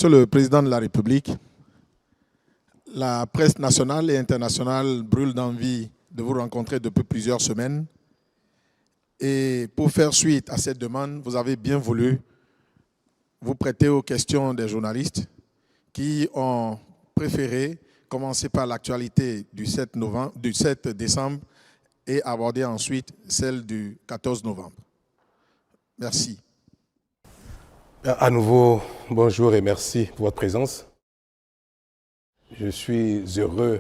Monsieur le Président de la République, la presse nationale et internationale brûle d'envie de vous rencontrer depuis plusieurs semaines. Et pour faire suite à cette demande, vous avez bien voulu vous prêter aux questions des journalistes qui ont préféré commencer par l'actualité du 7 décembre et aborder ensuite celle du 14 novembre. Merci. À nouveau, bonjour et merci pour votre présence. Je suis heureux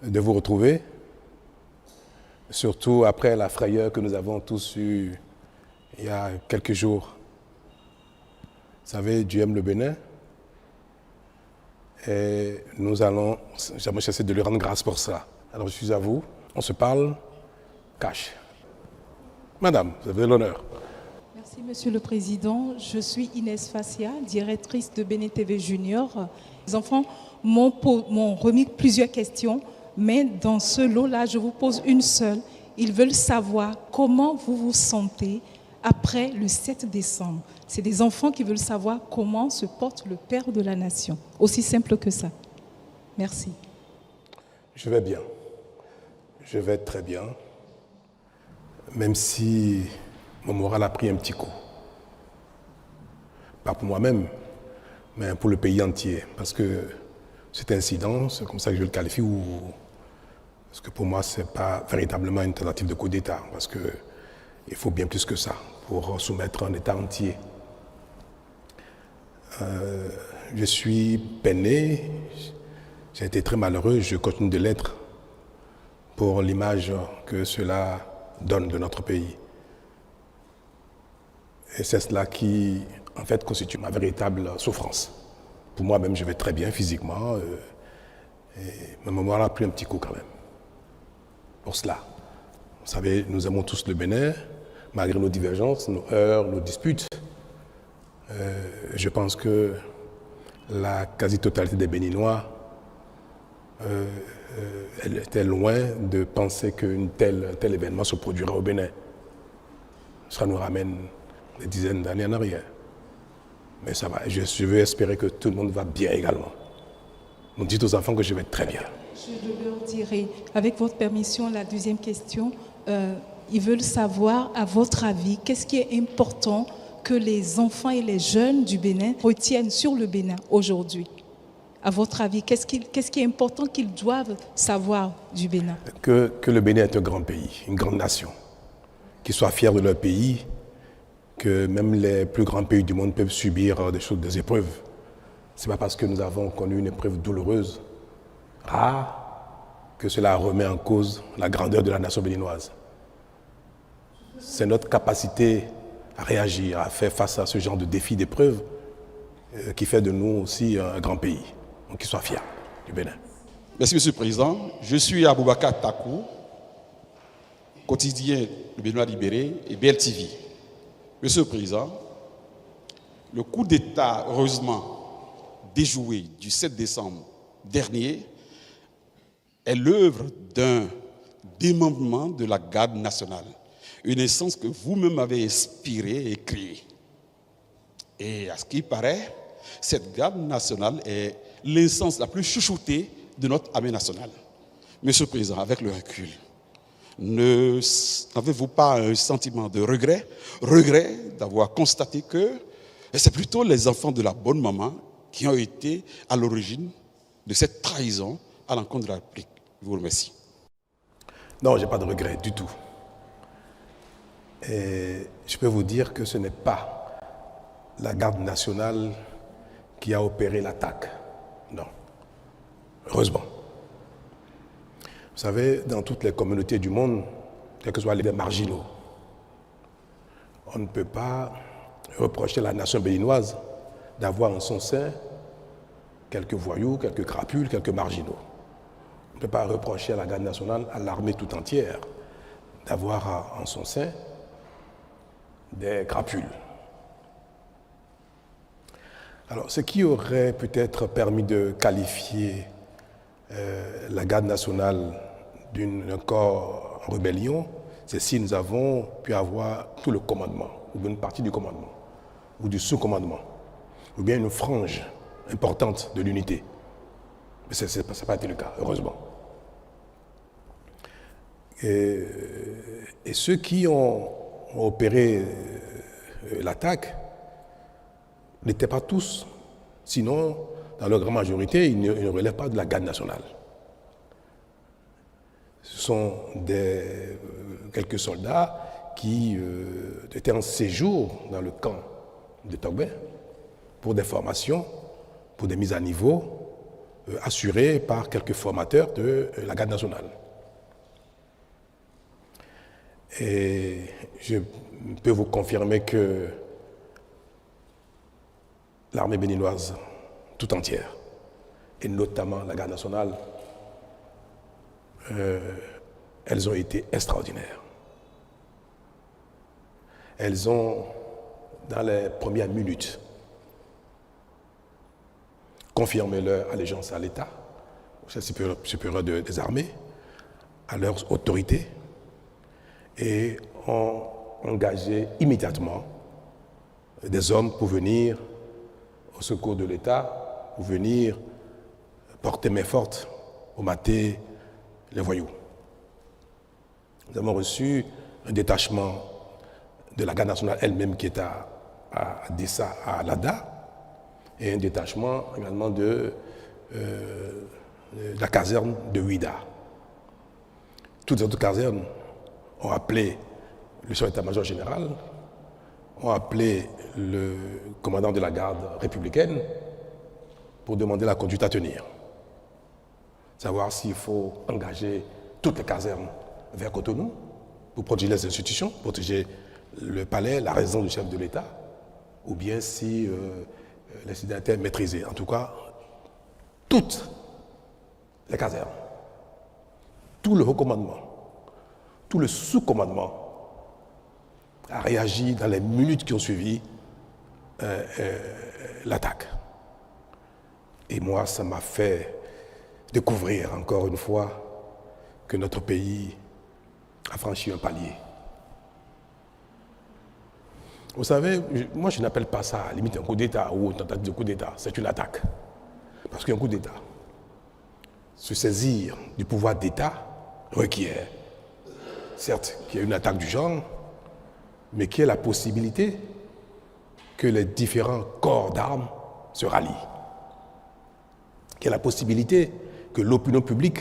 de vous retrouver, surtout après la frayeur que nous avons tous eue il y a quelques jours. Vous savez, Dieu aime le Bénin et nous allons jamais cesser de lui rendre grâce pour ça. Alors je suis à vous, on se parle cash. Madame, vous avez l'honneur. Merci Monsieur le Président. Je suis Inès Fassia, directrice de Bénin TV Junior. Les enfants m'ont remis plusieurs questions, mais dans ce lot-là, je vous pose une seule. Ils veulent savoir comment vous vous sentez après le 7 décembre. C'est des enfants qui veulent savoir comment se porte le Père de la Nation. Aussi simple que ça. Merci. Je vais bien. Je vais très bien. Même si mon moral a pris un petit coup. Pas pour moi-même, mais pour le pays entier. Parce que cet incident, c'est comme ça que je le qualifie, parce que pour moi, ce n'est pas véritablement une tentative de coup d'État. Parce qu'il faut bien plus que ça pour soumettre un État entier. Je suis peiné, j'ai été très malheureux, je continue de l'être pour l'image que cela donne de notre pays. Et c'est cela qui, en fait, constitue ma véritable souffrance. Pour moi-même, je vais très bien physiquement, mais mon moral a pris un petit coup quand même. Pour cela. Vous savez, nous aimons tous le Bénin, malgré nos divergences, nos heurts, nos disputes. Je pense que la quasi-totalité des Béninois elle était loin de penser qu'un tel événement se produirait au Bénin. Ça nous ramène des dizaines d'années en arrière. Mais ça va, je veux espérer que tout le monde va bien également. Donc dites aux enfants que je vais très bien. Je leur dirai, avec votre permission, la deuxième question. Ils veulent savoir, à votre avis, qu'est-ce qui est important que les enfants et les jeunes du Bénin retiennent sur le Bénin aujourd'hui? À votre avis, qu'est-ce qui est important qu'ils doivent savoir du Bénin? Que le Bénin est un grand pays, une grande nation. Qu'ils soient fiers de leur pays, que même les plus grands pays du monde peuvent subir des épreuves. Ce n'est pas parce que nous avons connu une épreuve douloureuse, rare, que cela remet en cause la grandeur de la nation béninoise. C'est notre capacité à réagir, à faire face à ce genre de défis, d'épreuves, qui fait de nous aussi un grand pays. Donc qu'ils soient fiers du Bénin. Merci Monsieur le Président. Je suis Aboubakar Takou, quotidien Le Béninois libéré et BLTV. Monsieur le Président, le coup d'État, heureusement, déjoué du 7 décembre dernier est l'œuvre d'un démembrement de la garde nationale. Une essence que vous-même avez inspirée et créée. Et à ce qui paraît, cette garde nationale est l'essence la plus chouchoutée de notre armée nationale. Monsieur le Président, avec le recul, n'avez-vous pas un sentiment de regret d'avoir constaté que c'est plutôt les enfants de la bonne maman qui ont été à l'origine de cette trahison à l'encontre de la République? Je vous remercie. Non, je n'ai pas de regret du tout. Et je peux vous dire que ce n'est pas la garde nationale qui a opéré l'attaque. Non. Heureusement. Vous savez, dans toutes les communautés du monde, quels que soient les marginaux, on ne peut pas reprocher à la nation béninoise d'avoir en son sein quelques voyous, quelques crapules, quelques marginaux. On ne peut pas reprocher à la garde nationale, à l'armée tout entière, d'avoir en son sein des crapules. Alors, ce qui aurait peut-être permis de qualifier la garde nationale d'un corps en rébellion, c'est si nous avons pu avoir tout le commandement, ou une partie du commandement, ou du sous-commandement. ou bien une frange importante de l'unité. Mais ça n'a pas été le cas, heureusement. Et ceux qui ont opéré l'attaque n'étaient pas tous, sinon, dans leur grande majorité, ils ne relèvent pas de la garde nationale. Ce sont quelques soldats qui étaient en séjour dans le camp de Togbe pour des formations, pour des mises à niveau, assurées par quelques formateurs de la garde nationale. Et je peux vous confirmer que l'armée béninoise tout entière, et notamment la garde nationale, elles ont été extraordinaires. Elles ont, dans les premières minutes, confirmé leur allégeance à l'État, au chef supérieur des armées, à leurs autorités, et ont engagé immédiatement des hommes pour venir au secours de l'État, pour venir porter main forte au mater les voyous. Nous avons reçu un détachement de la garde nationale elle-même qui est à Dessa, à Lada, et un détachement également de la caserne de Ouida. Toutes les autres casernes ont appelé le chef d'état-major général, ont appelé le commandant de la garde républicaine pour demander la conduite à tenir. Savoir s'il faut engager toutes les casernes vers Cotonou pour protéger les institutions, protéger le palais, la résidence du chef de l'État, ou bien si l'incident était maîtrisé. En tout cas, toutes les casernes, tout le haut commandement, tout le sous-commandement a réagi dans les minutes qui ont suivi l'attaque. Et moi, ça m'a fait découvrir encore une fois que notre pays a franchi un palier. Vous savez, moi je n'appelle pas ça limite un coup d'État ou une tentative de coup d'État, c'est une attaque. Parce qu'un coup d'État, se saisir du pouvoir d'État requiert, certes, qu'il y ait une attaque du genre, mais qu'il y ait la possibilité que les différents corps d'armes se rallient. Qu'il y ait la possibilité que l'opinion publique,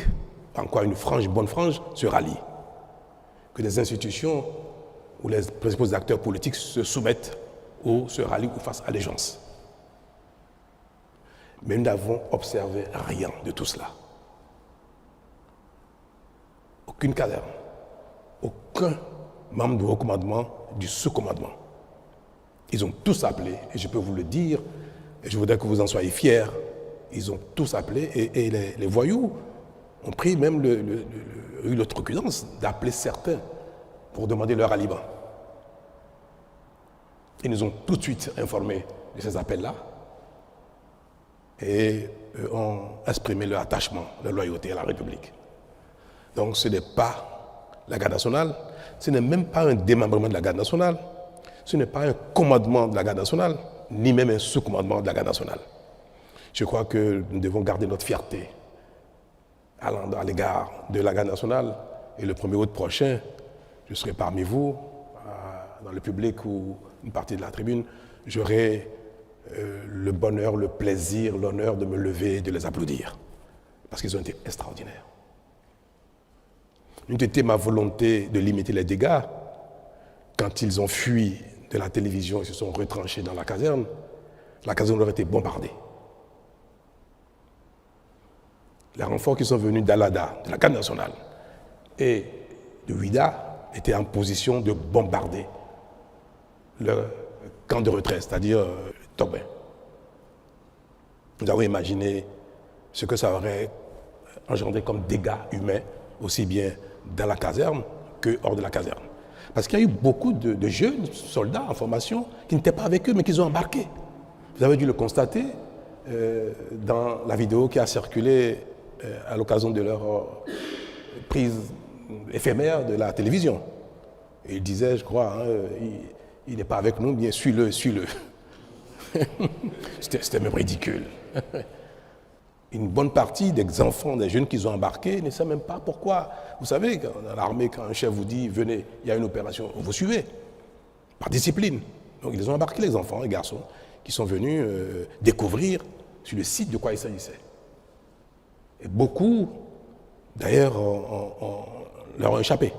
encore une bonne frange, se rallie. Que les institutions ou les principaux acteurs politiques se soumettent ou se rallient ou fassent allégeance. Mais nous n'avons observé rien de tout cela. Aucune caserne, aucun membre du haut commandement, du sous-commandement. Ils ont tous appelé, et je peux vous le dire, et je voudrais que vous en soyez fiers, ils ont tous appelé, et les voyous ont pris même l'outrecuidance d'appeler certains pour demander leur ralliement. Ils nous ont tout de suite informés de ces appels-là et ont exprimé leur attachement, leur loyauté à la République. Donc ce n'est pas la garde nationale, ce n'est même pas un démembrement de la garde nationale, ce n'est pas un commandement de la garde nationale, ni même un sous-commandement de la garde nationale. Je crois que nous devons garder notre fierté à l'égard de la garde nationale. Et le 1er août prochain, je serai parmi vous, dans le public ou une partie de la tribune, j'aurai le bonheur, le plaisir, l'honneur de me lever et de les applaudir. Parce qu'ils ont été extraordinaires. Une était ma volonté de limiter les dégâts. Quand ils ont fui de la télévision et se sont retranchés dans la caserne leur a été bombardée. Les renforts qui sont venus d'Alada, de la garde nationale, et de Ouida étaient en position de bombarder le camp de retrait, c'est-à-dire Togbe. Nous avons imaginé ce que ça aurait engendré comme dégâts humains, aussi bien dans la caserne que hors de la caserne. Parce qu'il y a eu beaucoup de jeunes soldats en formation qui n'étaient pas avec eux, mais qui ont embarqué. Vous avez dû le constater dans la vidéo qui a circulé à l'occasion de leur prise éphémère de la télévision. Et il disait, je crois, il n'est pas avec nous, bien suis-le, suis-le. C'était même ridicule. Une bonne partie des enfants, des jeunes qu'ils ont embarqués ne savent même pas pourquoi. Vous savez, dans l'armée, quand un chef vous dit « venez, il y a une opération », vous suivez, par discipline. Donc ils ont embarqué les enfants, les garçons, qui sont venus découvrir sur le site de quoi il s'agissait. Et beaucoup, d'ailleurs, leur ont échappé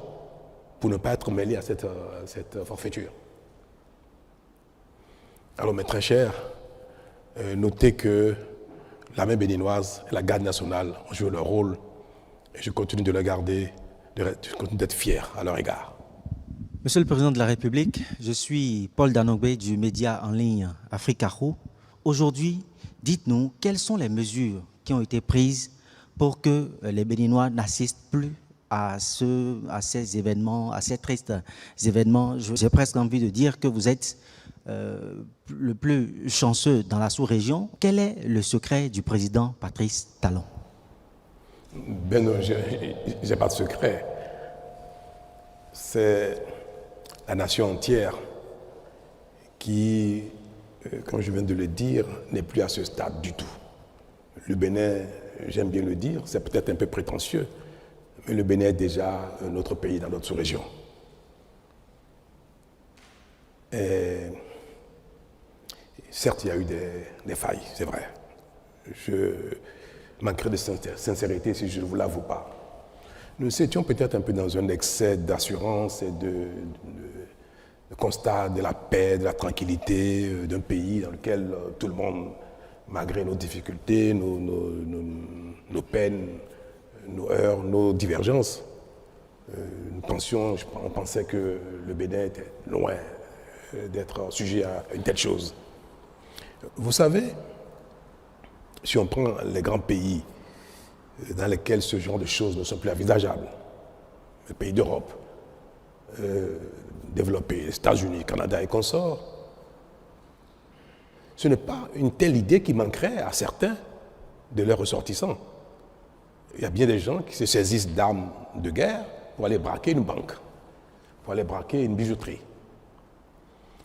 pour ne pas être mêlés à cette forfaiture. Alors, mes très chers, notez que l'armée béninoise et la garde nationale ont joué leur rôle et je continue de le garder, je continue d'être fier à leur égard. Monsieur le Président de la République, je suis Paul Danogbe du média en ligne Africaro. Aujourd'hui, dites-nous quelles sont les mesures qui ont été prises pour que les Béninois n'assistent plus à ces événements, à ces tristes événements. J'ai presque envie de dire que vous êtes le plus chanceux dans la sous-région. Quel est le secret du président Patrice Talon? Ben non, je n'ai pas de secret. C'est la nation entière qui, comme je viens de le dire, n'est plus à ce stade du tout. Le Bénin, j'aime bien le dire, c'est peut-être un peu prétentieux, mais le Bénin est déjà un autre pays dans notre sous-région. Et certes, il y a eu des failles, c'est vrai. Je manquerai de sincérité si je ne vous l'avoue pas. Nous étions peut-être un peu dans un excès d'assurance et de constat de la paix, de la tranquillité d'un pays dans lequel tout le monde, malgré nos difficultés, nos peines, nos heurts, nos divergences, on pensait que le Bénin était loin d'être sujet à une telle chose. Vous savez, si on prend les grands pays dans lesquels ce genre de choses ne sont plus envisageables, les pays d'Europe, développés, les États-Unis, Canada et consorts, ce n'est pas une telle idée qui manquerait à certains de leurs ressortissants. Il y a bien des gens qui se saisissent d'armes de guerre pour aller braquer une banque, pour aller braquer une bijouterie.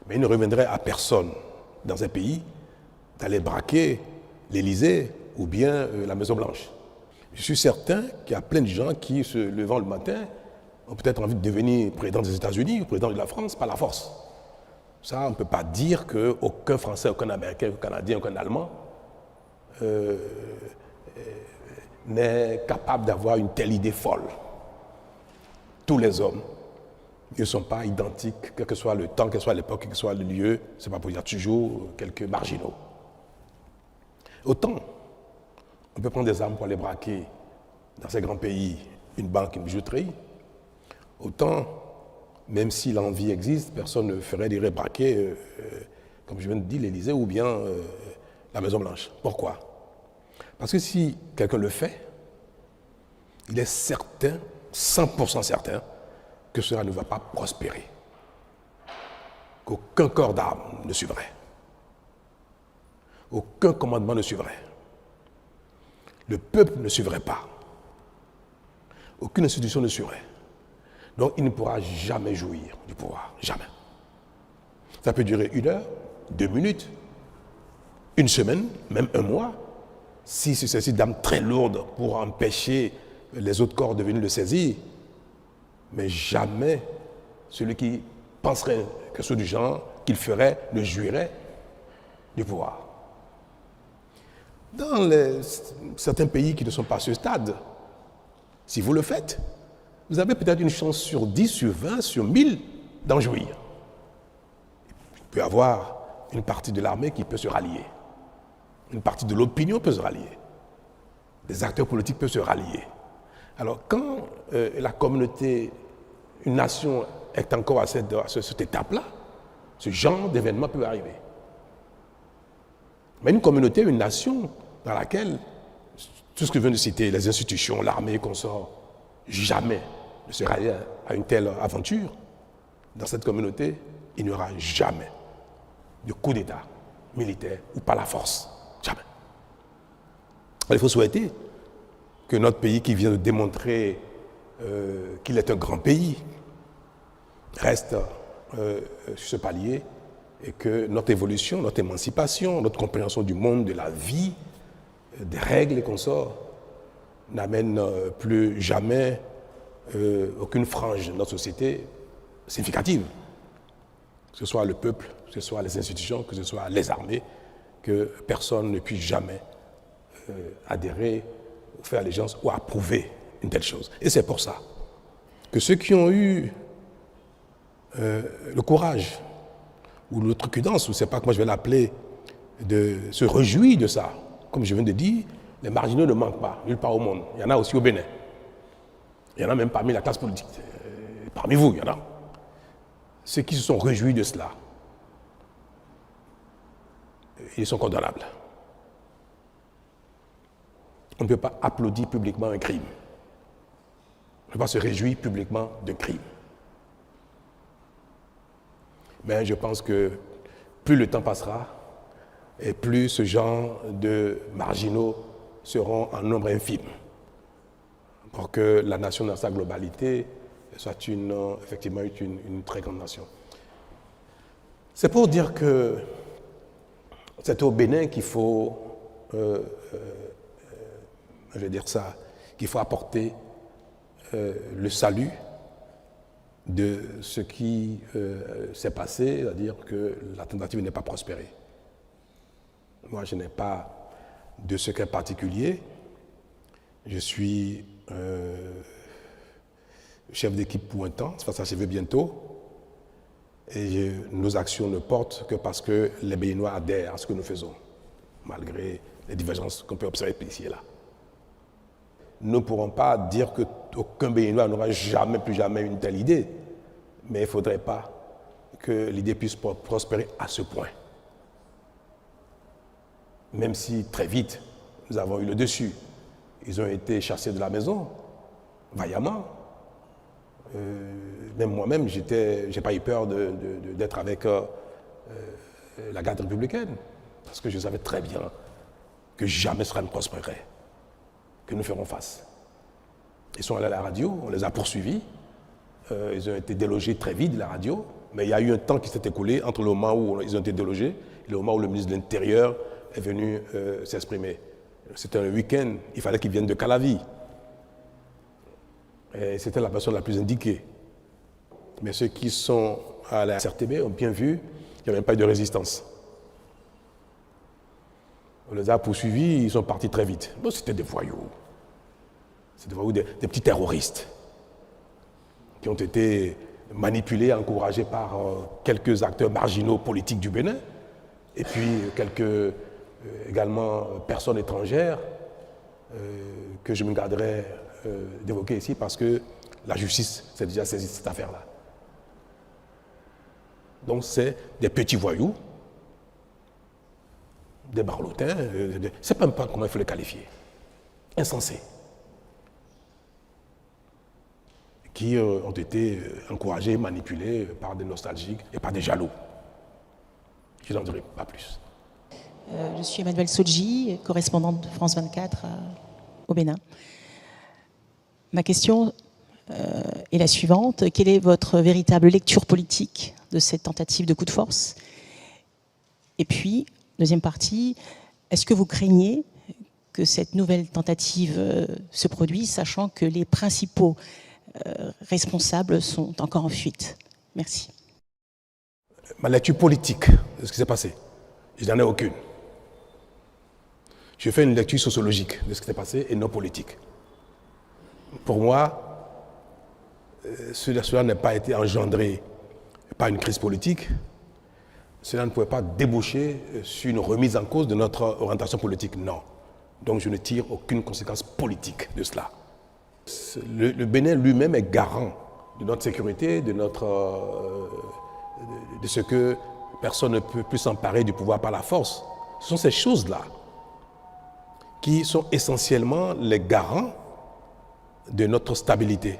Mais il ne reviendrait à personne dans un pays d'aller braquer l'Élysée ou bien la Maison-Blanche. Je suis certain qu'il y a plein de gens qui, se levant le matin, ont peut-être envie de devenir président des États-Unis ou président de la France par la force. Ça, on ne peut pas dire qu'aucun Français, aucun Américain, aucun Canadien, aucun Allemand n'est capable d'avoir une telle idée folle. Tous les hommes ne sont pas identiques, quel que soit le temps, quelle que soit l'époque, quel que soit le lieu. C'est pas pour dire toujours quelques marginaux. Autant, on peut prendre des armes pour aller braquer dans ces grands pays une banque, une bijouterie. Autant, même si l'envie existe, personne ne ferait des braquer, comme je viens de dire, l'Élysée ou bien la Maison-Blanche. Pourquoi? Parce que si quelqu'un le fait, il est certain, 100% certain, que cela ne va pas prospérer. Qu'aucun corps d'armes ne suivrait. Aucun commandement ne suivrait. Le peuple ne suivrait pas. Aucune institution ne suivrait. Donc il ne pourra jamais jouir du pouvoir. Jamais. Ça peut durer 1 heure, 2 minutes, 1 semaine, même 1 mois, si c'est ceci d'armes très lourdes pour empêcher les autres corps de venir le saisir. Mais jamais celui qui penserait quelque chose du genre, qu'il ferait, ne jouirait du pouvoir. Dans certains pays qui ne sont pas à ce stade, si vous le faites, vous avez peut-être une chance sur 10, sur 20, sur 1000 d'en jouir. Il peut y avoir une partie de l'armée qui peut se rallier. Une partie de l'opinion peut se rallier. Des acteurs politiques peuvent se rallier. Alors quand la communauté, une nation est encore à cette étape-là, ce genre d'événement peut arriver. Mais une communauté, une nation dans laquelle, tout ce que je viens de citer, les institutions, l'armée, consorts, jamais ne se rallie à une telle aventure, dans cette communauté, il n'y aura jamais de coup d'État militaire ou par la force. Jamais. Alors, il faut souhaiter que notre pays qui vient de démontrer qu'il est un grand pays reste sur ce palier et que notre évolution, notre émancipation, notre compréhension du monde, de la vie, des règles et consorts n'amène plus jamais aucune frange de notre société significative. Que ce soit le peuple, que ce soit les institutions, que ce soit les armées, que personne ne puisse jamais adhérer ou faire allégeance ou approuver une telle chose. Et c'est pour ça que ceux qui ont eu le courage ou l'outrecuidance, ou c'est pas comment je vais l'appeler, de se réjouir de ça, comme je viens de dire, les marginaux ne manquent pas, nulle part au monde. Il y en a aussi au Bénin. Il y en a même parmi la classe politique. Parmi vous, il y en a. Ceux qui se sont réjouis de cela, ils sont condamnables. On ne peut pas applaudir publiquement un crime. On ne peut pas se réjouir publiquement d'un crime. Mais je pense que plus le temps passera, et plus ce genre de marginaux seront en nombre infime, pour que la nation dans sa globalité soit effectivement une très grande nation. C'est pour dire que c'est au Bénin qu'il faut, je vais dire ça, qu'il faut apporter le salut de ce qui s'est passé, c'est-à-dire que la tentative n'est pas prospérée. Moi, je n'ai pas de secret particulier. Je suis chef d'équipe pour un temps, ça va s'achever bientôt. Et nos actions ne portent que parce que les Béninois adhèrent à ce que nous faisons, malgré les divergences qu'on peut observer ici et là. Nous ne pourrons pas dire qu'aucun Béninois n'aura jamais, plus jamais une telle idée, mais il ne faudrait pas que l'idée puisse prospérer à ce point. Même si très vite, nous avons eu le dessus. Ils ont été chassés de la maison, vaillamment. Même moi-même, je n'ai pas eu peur d'être avec la garde républicaine, parce que je savais très bien que jamais cela ne prospérerait, que nous ferons face. Ils sont allés à la radio, on les a poursuivis, ils ont été délogés très vite de la radio, mais il y a eu un temps qui s'est écoulé entre le moment où ils ont été délogés et le moment où le ministre de l'Intérieur est venu s'exprimer. C'était un week-end, il fallait qu'ils viennent de Calavi. Et c'était la personne la plus indiquée. Mais ceux qui sont à la CRTB ont bien vu qu'il n'y avait pas eu de résistance. On les a poursuivis, ils sont partis très vite. Bon, c'était des voyous. C'était des voyous, des petits terroristes qui ont été manipulés, encouragés par quelques acteurs marginaux politiques du Bénin et puis quelques également personnes étrangères que je me garderai d'évoquer ici parce que la justice s'est déjà saisie de cette affaire-là. Donc c'est des petits voyous, des barlotins, je ne sais même pas comment il faut les qualifier, insensés, qui ont été encouragés, manipulés par des nostalgiques et par des jaloux. Je n'en dirai pas plus. Je suis Emmanuelle Sodji, correspondante de France 24 au Bénin. Ma question est la suivante. Quelle est votre véritable lecture politique de cette tentative de coup de force? Et puis, deuxième partie, est-ce que vous craignez que cette nouvelle tentative se produise, sachant que les principaux responsables sont encore en fuite? Merci. Ma lecture politique de ce qui s'est passé, je n'en ai aucune. Je fais une lecture sociologique de ce qui s'est passé et non politique. Pour moi, cela n'a pas été engendré par une crise politique. Cela ne pouvait pas déboucher sur une remise en cause de notre orientation politique. Non. Donc je ne tire aucune conséquence politique de cela. Le Bénin lui-même est garant de notre sécurité, de ce que personne ne peut plus s'emparer du pouvoir par la force. Ce sont ces choses-là qui sont essentiellement les garants de notre stabilité.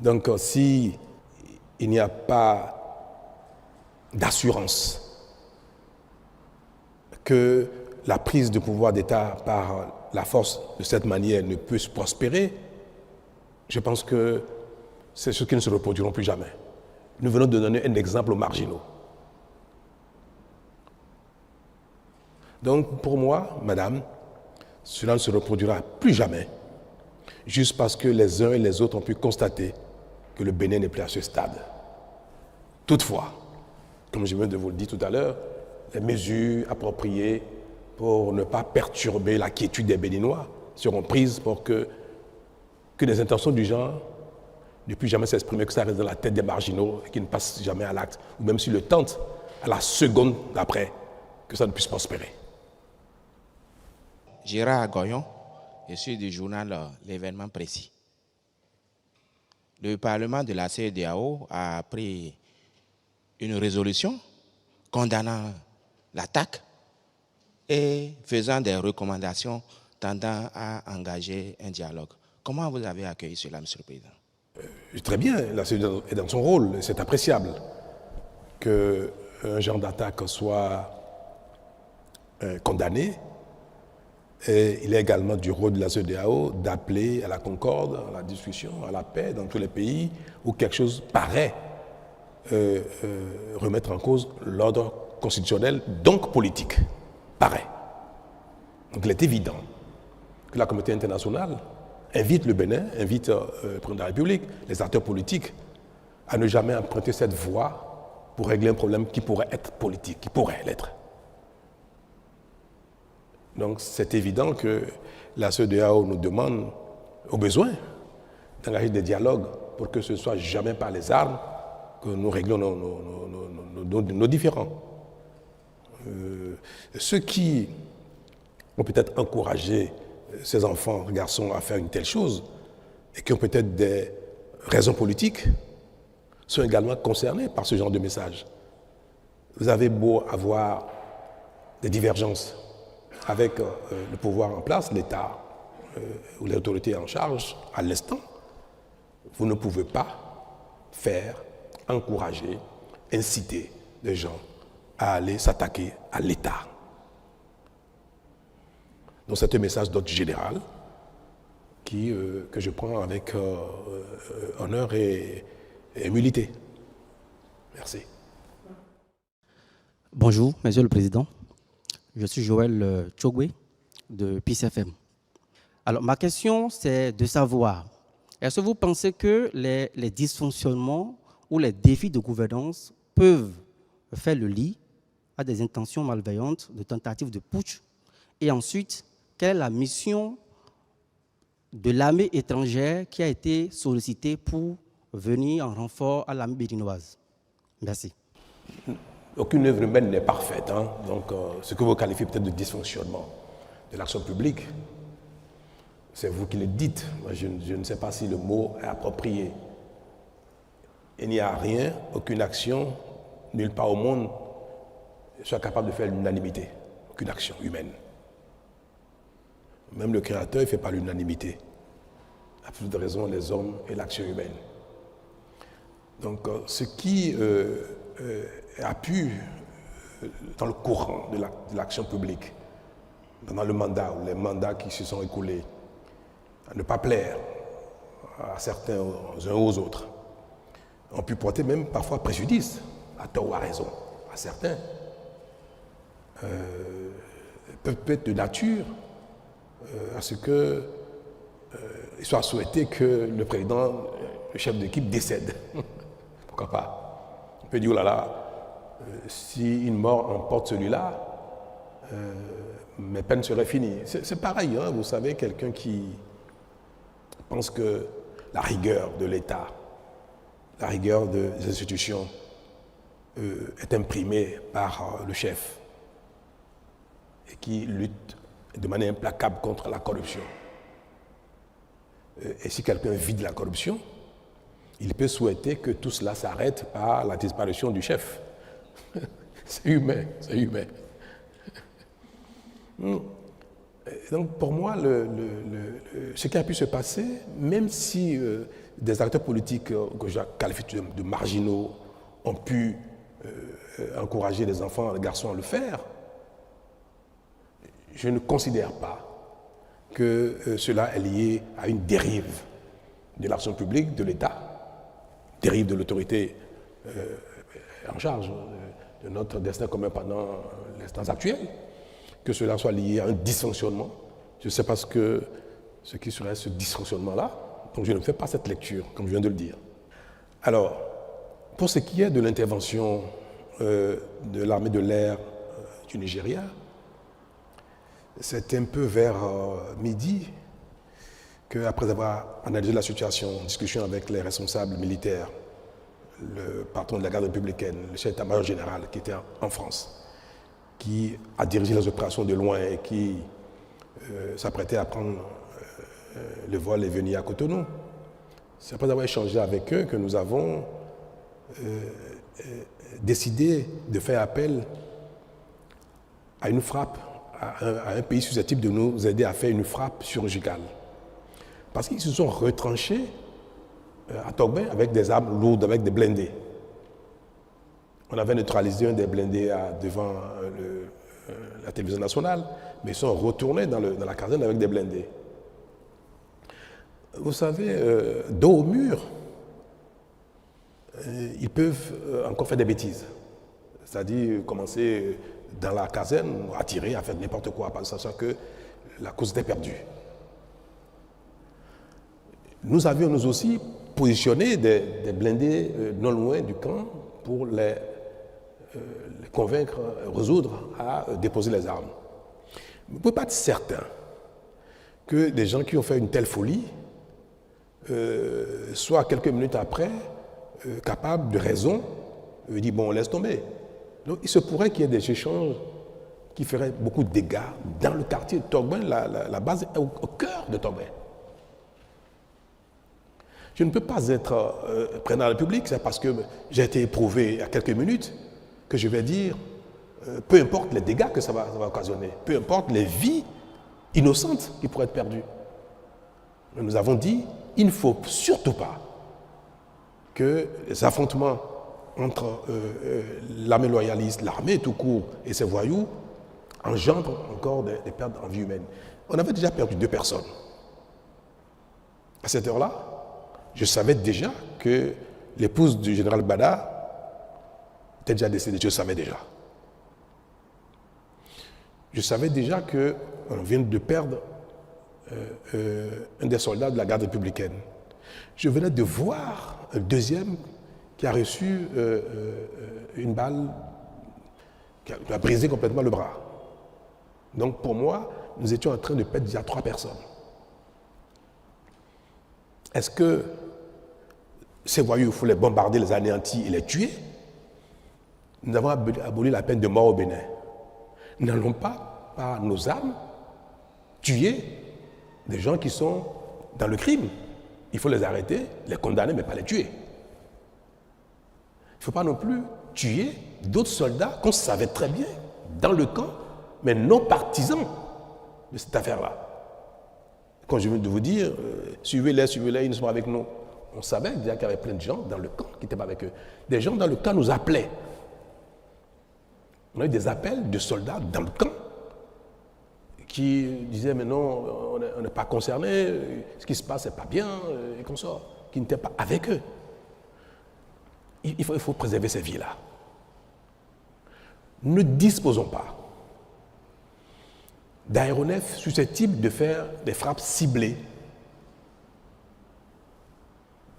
Donc, si il n'y a pas d'assurance que la prise de pouvoir d'État par la force de cette manière ne peut se prospérer, je pense que c'est ce qui ne se reproduiront plus jamais. Nous venons de donner un exemple aux marginaux. Donc, pour moi, madame, cela ne se reproduira plus jamais, juste parce que les uns et les autres ont pu constater que le Bénin n'est plus à ce stade. Toutefois, comme je viens de vous le dire tout à l'heure, les mesures appropriées pour ne pas perturber la quiétude des Béninois seront prises pour que des intentions du genre ne puissent jamais s'exprimer, que ça reste dans la tête des marginaux et qu'ils ne passent jamais à l'acte, ou même s'ils le tentent, à la seconde d'après, que ça ne puisse prospérer. Gérard Goyon, je suis du journal L'événement précis. Le Parlement de la CEDEAO a pris une résolution condamnant l'attaque et faisant des recommandations tendant à engager un dialogue. Comment vous avez accueilli cela, M. le Président? Très bien, la CEDEAO est dans son rôle, c'est appréciable qu'un genre d'attaque soit condamné. Et il est également du rôle de la CEDEAO d'appeler à la concorde, à la discussion, à la paix dans tous les pays où quelque chose paraît remettre en cause l'ordre constitutionnel, donc politique, paraît. Donc il est évident que la communauté internationale invite le Bénin, invite le président de la République, les acteurs politiques, à ne jamais emprunter cette voie pour régler un problème qui pourrait être politique, qui pourrait l'être. Donc c'est évident que la CEDEAO nous demande, au besoin, d'engager des dialogues pour que ce ne soit jamais par les armes que nous réglons nos différends. Ceux qui ont peut-être encouragé ces enfants, garçons, à faire une telle chose, et qui ont peut-être des raisons politiques, sont également concernés par ce genre de message. Vous avez beau avoir des divergences avec le pouvoir en place, l'État ou l'autorité en charge, à l'instant, vous ne pouvez pas faire, encourager, inciter les gens à aller s'attaquer à l'État. Donc c'est un message d'ordre général que je prends avec honneur et humilité. Merci. Bonjour, Monsieur le Président. Je suis Joël Tchogwe de Peace FM. Alors, ma question, c'est de savoir, est-ce que vous pensez que les dysfonctionnements ou les défis de gouvernance peuvent faire le lit à des intentions malveillantes, de tentatives de putsch? Et ensuite, quelle est la mission de l'armée étrangère qui a été sollicitée pour venir en renfort à l'armée béninoise? Merci. Aucune œuvre humaine n'est parfaite. Hein? Donc, ce que vous qualifiez peut-être de dysfonctionnement de l'action publique, c'est vous qui le dites. Moi, je ne sais pas si le mot est approprié. Il n'y a rien, aucune action, nulle part au monde, soit capable de faire l'unanimité. Aucune action humaine. Même le Créateur ne fait pas l'unanimité. À plus de raison, les hommes et l'action humaine. Donc, ce qui a pu, dans le courant de l'action publique, pendant le mandat ou les mandats qui se sont écoulés, à ne pas plaire à certains, aux uns aux autres, ont pu porter même parfois préjudice, à tort ou à raison, à certains, peuvent être de nature à ce qu'il soit souhaité que le président, le chef d'équipe décède. Pourquoi pas? On peut dire, oh là là, si une mort emporte celui-là, mes peines seraient finies. C'est pareil, hein, vous savez, quelqu'un qui pense que la rigueur de l'État, la rigueur des institutions est imprimée par le chef et qui lutte de manière implacable contre la corruption. Et si quelqu'un vide la corruption, il peut souhaiter que tout cela s'arrête par la disparition du chef. C'est humain, c'est humain. Donc pour moi, ce qui a pu se passer, même si des acteurs politiques que je qualifie de marginaux ont pu encourager les enfants, les garçons à le faire, je ne considère pas que cela est lié à une dérive de l'action publique, de l'État, dérive de l'autorité en charge de notre destin commun pendant l'instant actuel, que cela soit lié à un dysfonctionnement. Je ne sais pas ce qui serait ce dysfonctionnement-là, donc je ne fais pas cette lecture, comme je viens de le dire. Alors, pour ce qui est de l'intervention de l'armée de l'air du Nigeria, c'est un peu vers midi qu'après avoir analysé la situation, en discussion avec les responsables militaires, le patron de la garde républicaine, le chef d'état-major général qui était en France, qui a dirigé les opérations de loin et qui s'apprêtait à prendre le vol et venir à Cotonou. C'est après avoir échangé avec eux que nous avons décidé de faire appel à une frappe, à un pays susceptible de nous aider à faire une frappe chirurgicale. Parce qu'ils se sont retranchés à Togbin avec des armes lourdes, avec des blindés. On avait neutralisé un des blindés devant la télévision nationale, mais ils sont retournés dans la caserne avec des blindés. Vous savez, dos au mur, ils peuvent encore faire des bêtises. C'est-à-dire commencer dans la caserne, à tirer, à faire n'importe quoi, sachant que la cause était perdue. Nous avions nous aussi positionné des blindés non loin du camp pour les convaincre, résoudre à déposer les armes. Vous ne pouvez pas être certain que des gens qui ont fait une telle folie soient quelques minutes après capables de raison, dire bon, laisse tomber. Donc il se pourrait qu'il y ait des échanges qui feraient beaucoup de dégâts dans le quartier de Togbin. La base est au cœur de Togbin. Je ne peux pas être président de la République, c'est parce que j'ai été éprouvé à quelques minutes que je vais dire, peu importe les dégâts que ça va occasionner, peu importe les vies innocentes qui pourraient être perdues. Mais nous avons dit, il ne faut surtout pas que les affrontements entre l'armée loyaliste, l'armée tout court et ces voyous engendrent encore des pertes en vie humaine. On avait déjà perdu 2 personnes. À cette heure-là, je savais déjà que l'épouse du général Bada était déjà décédée, je le savais déjà. Je savais déjà qu'on vient de perdre un des soldats de la garde républicaine. Je venais de voir un deuxième qui a reçu une balle qui a brisé complètement le bras. Donc pour moi, nous étions en train de perdre déjà 3 personnes. Est-ce que ces voyous, il faut les bombarder, les anéantir et les tuer? Nous avons aboli la peine de mort au Bénin. Nous n'allons pas, par nos armes, tuer des gens qui sont dans le crime. Il faut les arrêter, les condamner, mais pas les tuer. Il ne faut pas non plus tuer d'autres soldats qu'on savait très bien dans le camp, mais non partisans de cette affaire-là. Quand je viens de vous dire, suivez-les, ils sont avec nous. On savait déjà qu'il y avait plein de gens dans le camp qui n'étaient pas avec eux. Des gens dans le camp nous appelaient. On a eu des appels de soldats dans le camp qui disaient, mais non, on n'est pas concernés, ce qui se passe, c'est pas bien, et comme ça, qui n'étaient pas avec eux. Il faut préserver ces vies-là. Nous ne disposons pas d'aéronefs susceptibles de faire des frappes ciblées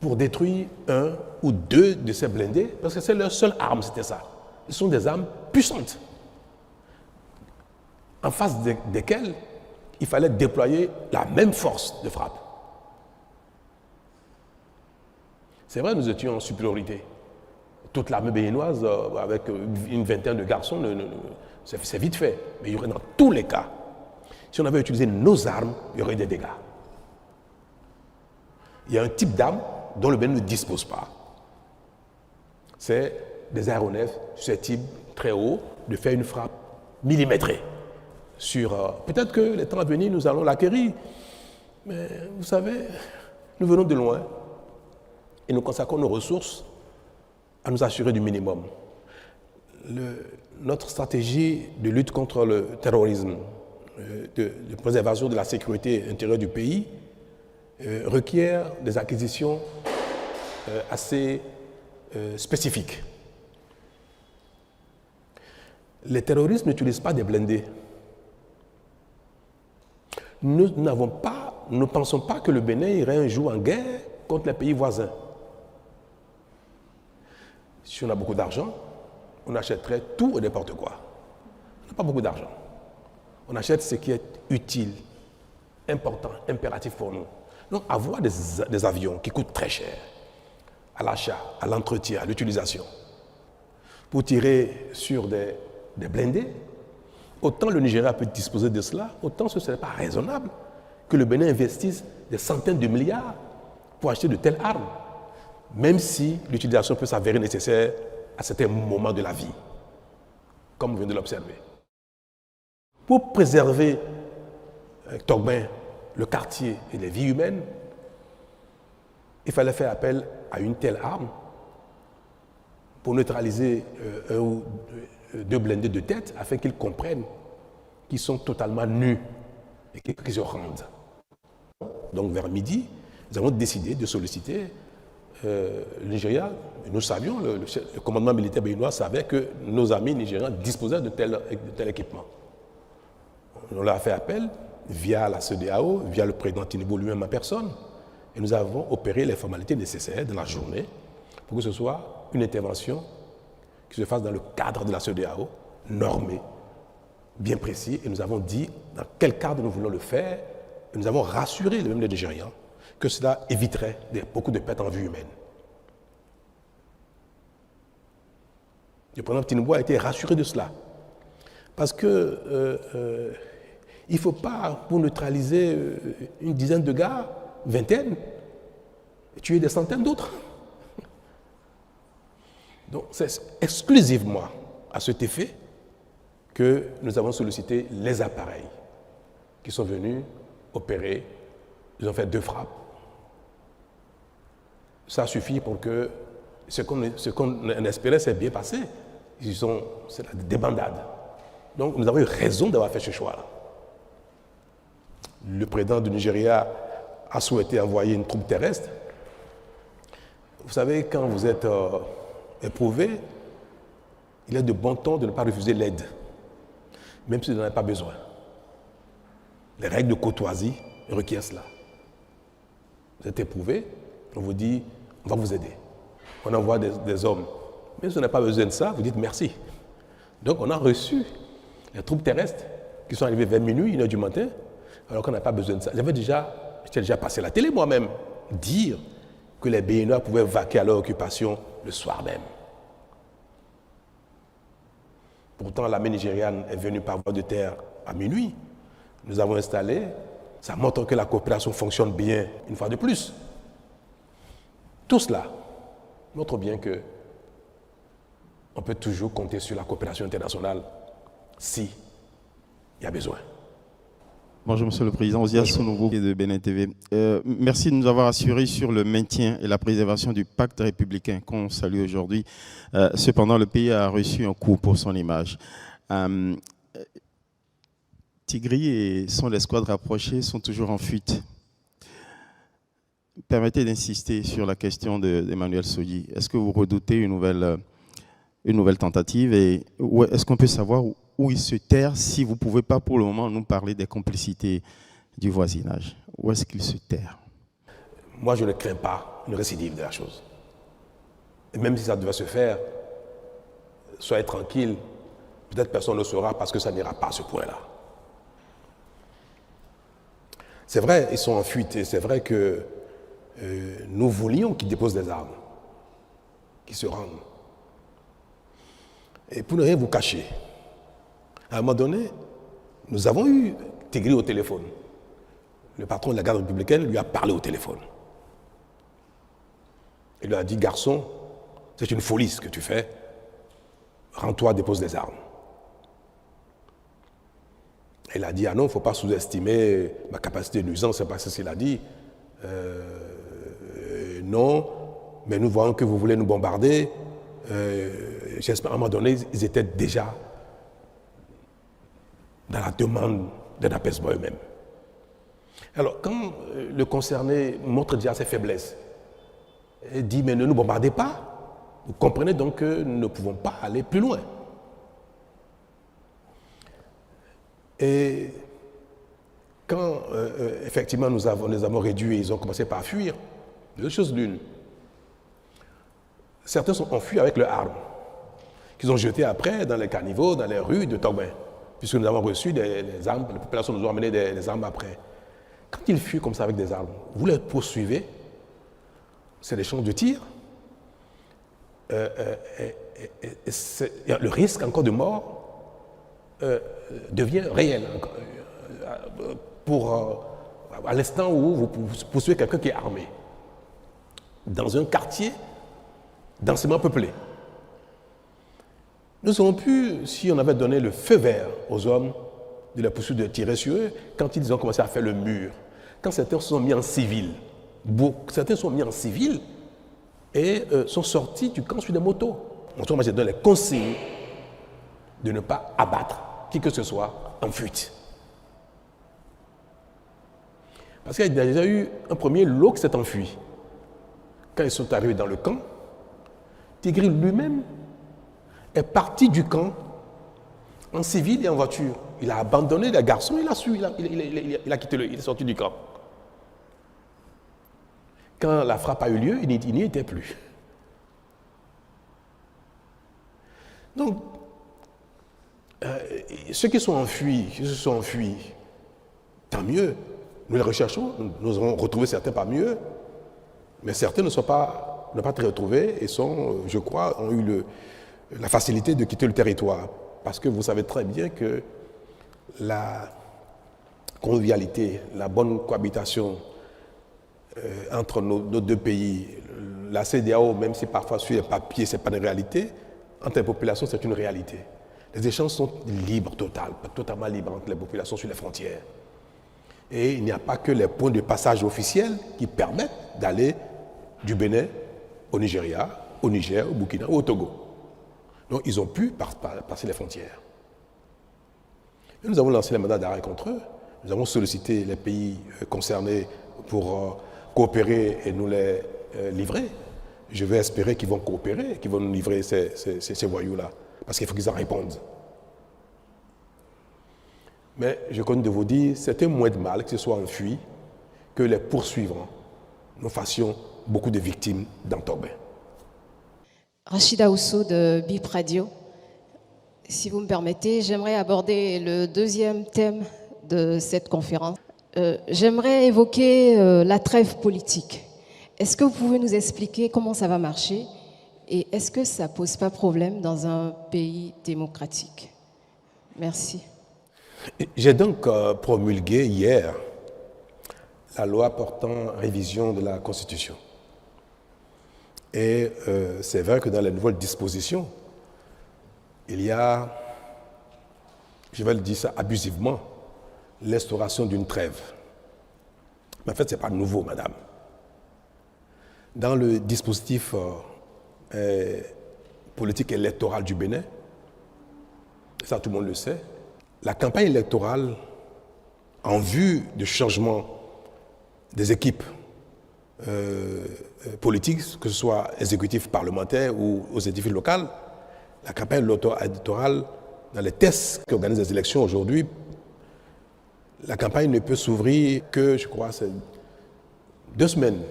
pour détruire 1 ou 2 de ces blindés, parce que c'est leur seule arme, c'était ça. Ce sont des armes puissantes, en face desquelles il fallait déployer la même force de frappe. C'est vrai, nous étions en supériorité. Toute l'armée béninoise, avec une vingtaine de garçons, c'est vite fait. Mais il y aurait dans tous les cas, si on avait utilisé nos armes, il y aurait eu des dégâts. Il y a un type d'arme dont le Bénin ne dispose pas. C'est des aéronefs susceptibles, très haut, de faire une frappe millimétrée. Peut-être que les temps à venir, nous allons l'acquérir. Mais vous savez, nous venons de loin et nous consacrons nos ressources à nous assurer du minimum. Notre stratégie de lutte contre le terrorisme, de préservation de la sécurité intérieure du pays, requiert des acquisitions assez spécifique. Les terroristes n'utilisent pas des blindés. Nous ne pensons pas que le Bénin irait un jour en guerre contre les pays voisins. Si on a beaucoup d'argent, on achèterait tout et n'importe quoi. On n'a pas beaucoup d'argent. On achète ce qui est utile, important, impératif pour nous. Donc avoir des avions qui coûtent très cher, à l'achat, à l'entretien, à l'utilisation, pour tirer sur des blindés, autant le Nigeria peut disposer de cela, autant ce ne serait pas raisonnable que le Bénin investisse des centaines de milliards pour acheter de telles armes, même si l'utilisation peut s'avérer nécessaire à certains moments de la vie, comme vous venez de l'observer. Pour préserver Togben, le quartier et les vies humaines, il fallait faire appel à une telle arme pour neutraliser un ou deux blindés de tête afin qu'ils comprennent qu'ils sont totalement nus et qu'ils se rendent. Donc vers midi, nous avons décidé de solliciter le Nigeria. Nous savions, le commandement militaire béninois savait que nos amis nigérians disposaient de tel équipement. On leur a fait appel via la CEDEAO, via le président Tinubu lui-même en personne, et nous avons opéré les formalités nécessaires dans la journée pour que ce soit une intervention qui se fasse dans le cadre de la CEDEAO, normée, bien précis, et nous avons dit dans quel cadre nous voulons le faire, et nous avons rassuré les Nigérians que cela éviterait beaucoup de pertes en vie humaine. Le président Tinubu a été rassuré de cela, parce que il ne faut pas, pour neutraliser une dizaine de gars, vingtaine, tuer des centaines d'autres. Donc c'est exclusivement à cet effet que nous avons sollicité les appareils qui sont venus opérer. Ils ont fait 2 frappes. Ça suffit pour que ce qu'on espérait s'est bien passé. C'est la débandade. Donc nous avons eu raison d'avoir fait ce choix-là. Le président du Nigeria a souhaité envoyer une troupe terrestre. Vous savez, quand vous êtes éprouvé, il est de bon ton de ne pas refuser l'aide, même si vous n'en avez pas besoin. Les règles de courtoisie requièrent cela. Vous êtes éprouvé, on vous dit, on va vous aider. On envoie des hommes. Même si on n'a pas besoin de ça, vous dites merci. Donc on a reçu les troupes terrestres qui sont arrivées vers minuit, 1h du matin, alors qu'on n'a pas besoin de ça. J'étais déjà passé à la télé moi-même, dire que les Béninois pouvaient vaquer à leur occupation le soir même. Pourtant, l'armée nigériane est venue par voie de terre à minuit. Nous avons installé, ça montre que la coopération fonctionne bien une fois de plus. Tout cela montre bien que on peut toujours compter sur la coopération internationale si il y a besoin. Bonjour Monsieur le Président, Ozia Sounouvou de Bénin TV. Merci de nous avoir assuré sur le maintien et la préservation du pacte républicain qu'on salue aujourd'hui. Cependant, le pays a reçu un coup pour son image. Tigri et son escouade rapprochée sont toujours en fuite. Permettez d'insister sur la question d'Emmanuel Sodji. Est-ce que vous redoutez une nouvelle tentative et est-ce qu'on peut savoir où il se terre, si vous ne pouvez pas pour le moment nous parler des complicités du voisinage? Où est-ce qu'il se terre? Moi, je ne crains pas une récidive de la chose. Et même si ça devait se faire, soyez tranquille, peut-être personne ne le saura parce que ça n'ira pas à ce point-là. C'est vrai, ils sont en fuite et c'est vrai que nous voulions qu'ils déposent des armes, qu'ils se rendent. Et pour ne rien vous cacher, à un moment donné, nous avons eu Tigri au téléphone. Le patron de la garde républicaine lui a parlé au téléphone. Il lui a dit, garçon, c'est une folie ce que tu fais. Rends-toi, dépose des armes. Il a dit, ah non, il ne faut pas sous-estimer ma capacité de nuisance, c'est pas ce qu'il a dit. Non, mais nous voyons que vous voulez nous bombarder. J'espère, à un moment donné, ils étaient déjà dans la demande d'un apaisement eux-mêmes. Alors, quand le concerné montre déjà ses faiblesses, il dit, mais ne nous bombardez pas, Vous comprenez donc que nous ne pouvons pas aller plus loin. Et quand effectivement nous les avons réduits, ils ont commencé par fuir, deux choses l'une. Certains ont fui avec leurs armes, qu'ils ont jetées après dans les caniveaux, dans les rues de Togben, puisque nous avons reçu des armes, la population nous a amené des armes après. Quand ils fuient comme ça avec des armes, vous les poursuivez, c'est des champs de tir, le risque encore de mort devient réel à l'instant où vous poursuivez quelqu'un qui est armé dans un quartier densément peuplé. Nous aurions pu, si on avait donné le feu vert aux hommes de la poursuite de tirer sur eux, quand ils ont commencé à faire le mur, quand certains sont mis en civil, certains sont mis en civil et sont sortis du camp sur des motos. Moi, j'ai donné les consignes de ne pas abattre qui que ce soit en fuite. Parce qu'il y a déjà eu un premier lot qui s'est enfui. Quand ils sont arrivés dans le camp, Tigri lui-même est parti du camp en civil et en voiture. Il a abandonné les garçons, il a quitté il est sorti du camp. Quand la frappe a eu lieu, il n'y était plus. Donc, ceux qui se sont enfuis, tant mieux. Nous les recherchons, nous avons retrouvé certains parmi eux, mais certains n'ont pas été retrouvés et je crois, ont eu la facilité de quitter le territoire. Parce que vous savez très bien que la convivialité, la bonne cohabitation entre nos deux pays, la CEDEAO, même si parfois sur les papiers, ce n'est pas une réalité, entre les populations, c'est une réalité. Les échanges sont libres, totalement libres entre les populations sur les frontières. Et il n'y a pas que les points de passage officiels qui permettent d'aller du Bénin au Nigeria, au Niger, au Burkina ou au Togo. Donc ils ont pu passer les frontières. Et nous avons lancé les mandats d'arrêt contre eux. Nous avons sollicité les pays concernés pour coopérer et nous les livrer. Je vais espérer qu'ils vont coopérer, qu'ils vont nous livrer ces voyous-là. Parce qu'il faut qu'ils en répondent. Mais je compte de vous dire, c'était moins de mal que ce soit enfui que les poursuivants. Nous fassions beaucoup de victimes dans Togben. Rachida Ousso de BIP Radio. Si vous me permettez, j'aimerais aborder le deuxième thème de cette conférence. J'aimerais évoquer la trêve politique. Est-ce que vous pouvez nous expliquer comment ça va marcher et est-ce que ça ne pose pas problème dans un pays démocratique? Merci. J'ai donc promulgué hier la loi portant révision de la Constitution. Et c'est vrai que dans les nouvelles dispositions, il y a, je vais le dire ça abusivement, l'instauration d'une trêve. Mais en fait, ce n'est pas nouveau, madame. Dans le dispositif politique électoral du Bénin, ça tout le monde le sait, la campagne électorale en vue du changement des équipes politiques, que ce soit exécutif parlementaire ou aux exécutifs locaux, la campagne électorale, dans les tests qui organisent les élections aujourd'hui, la campagne ne peut s'ouvrir que, je crois, c'est 2 semaines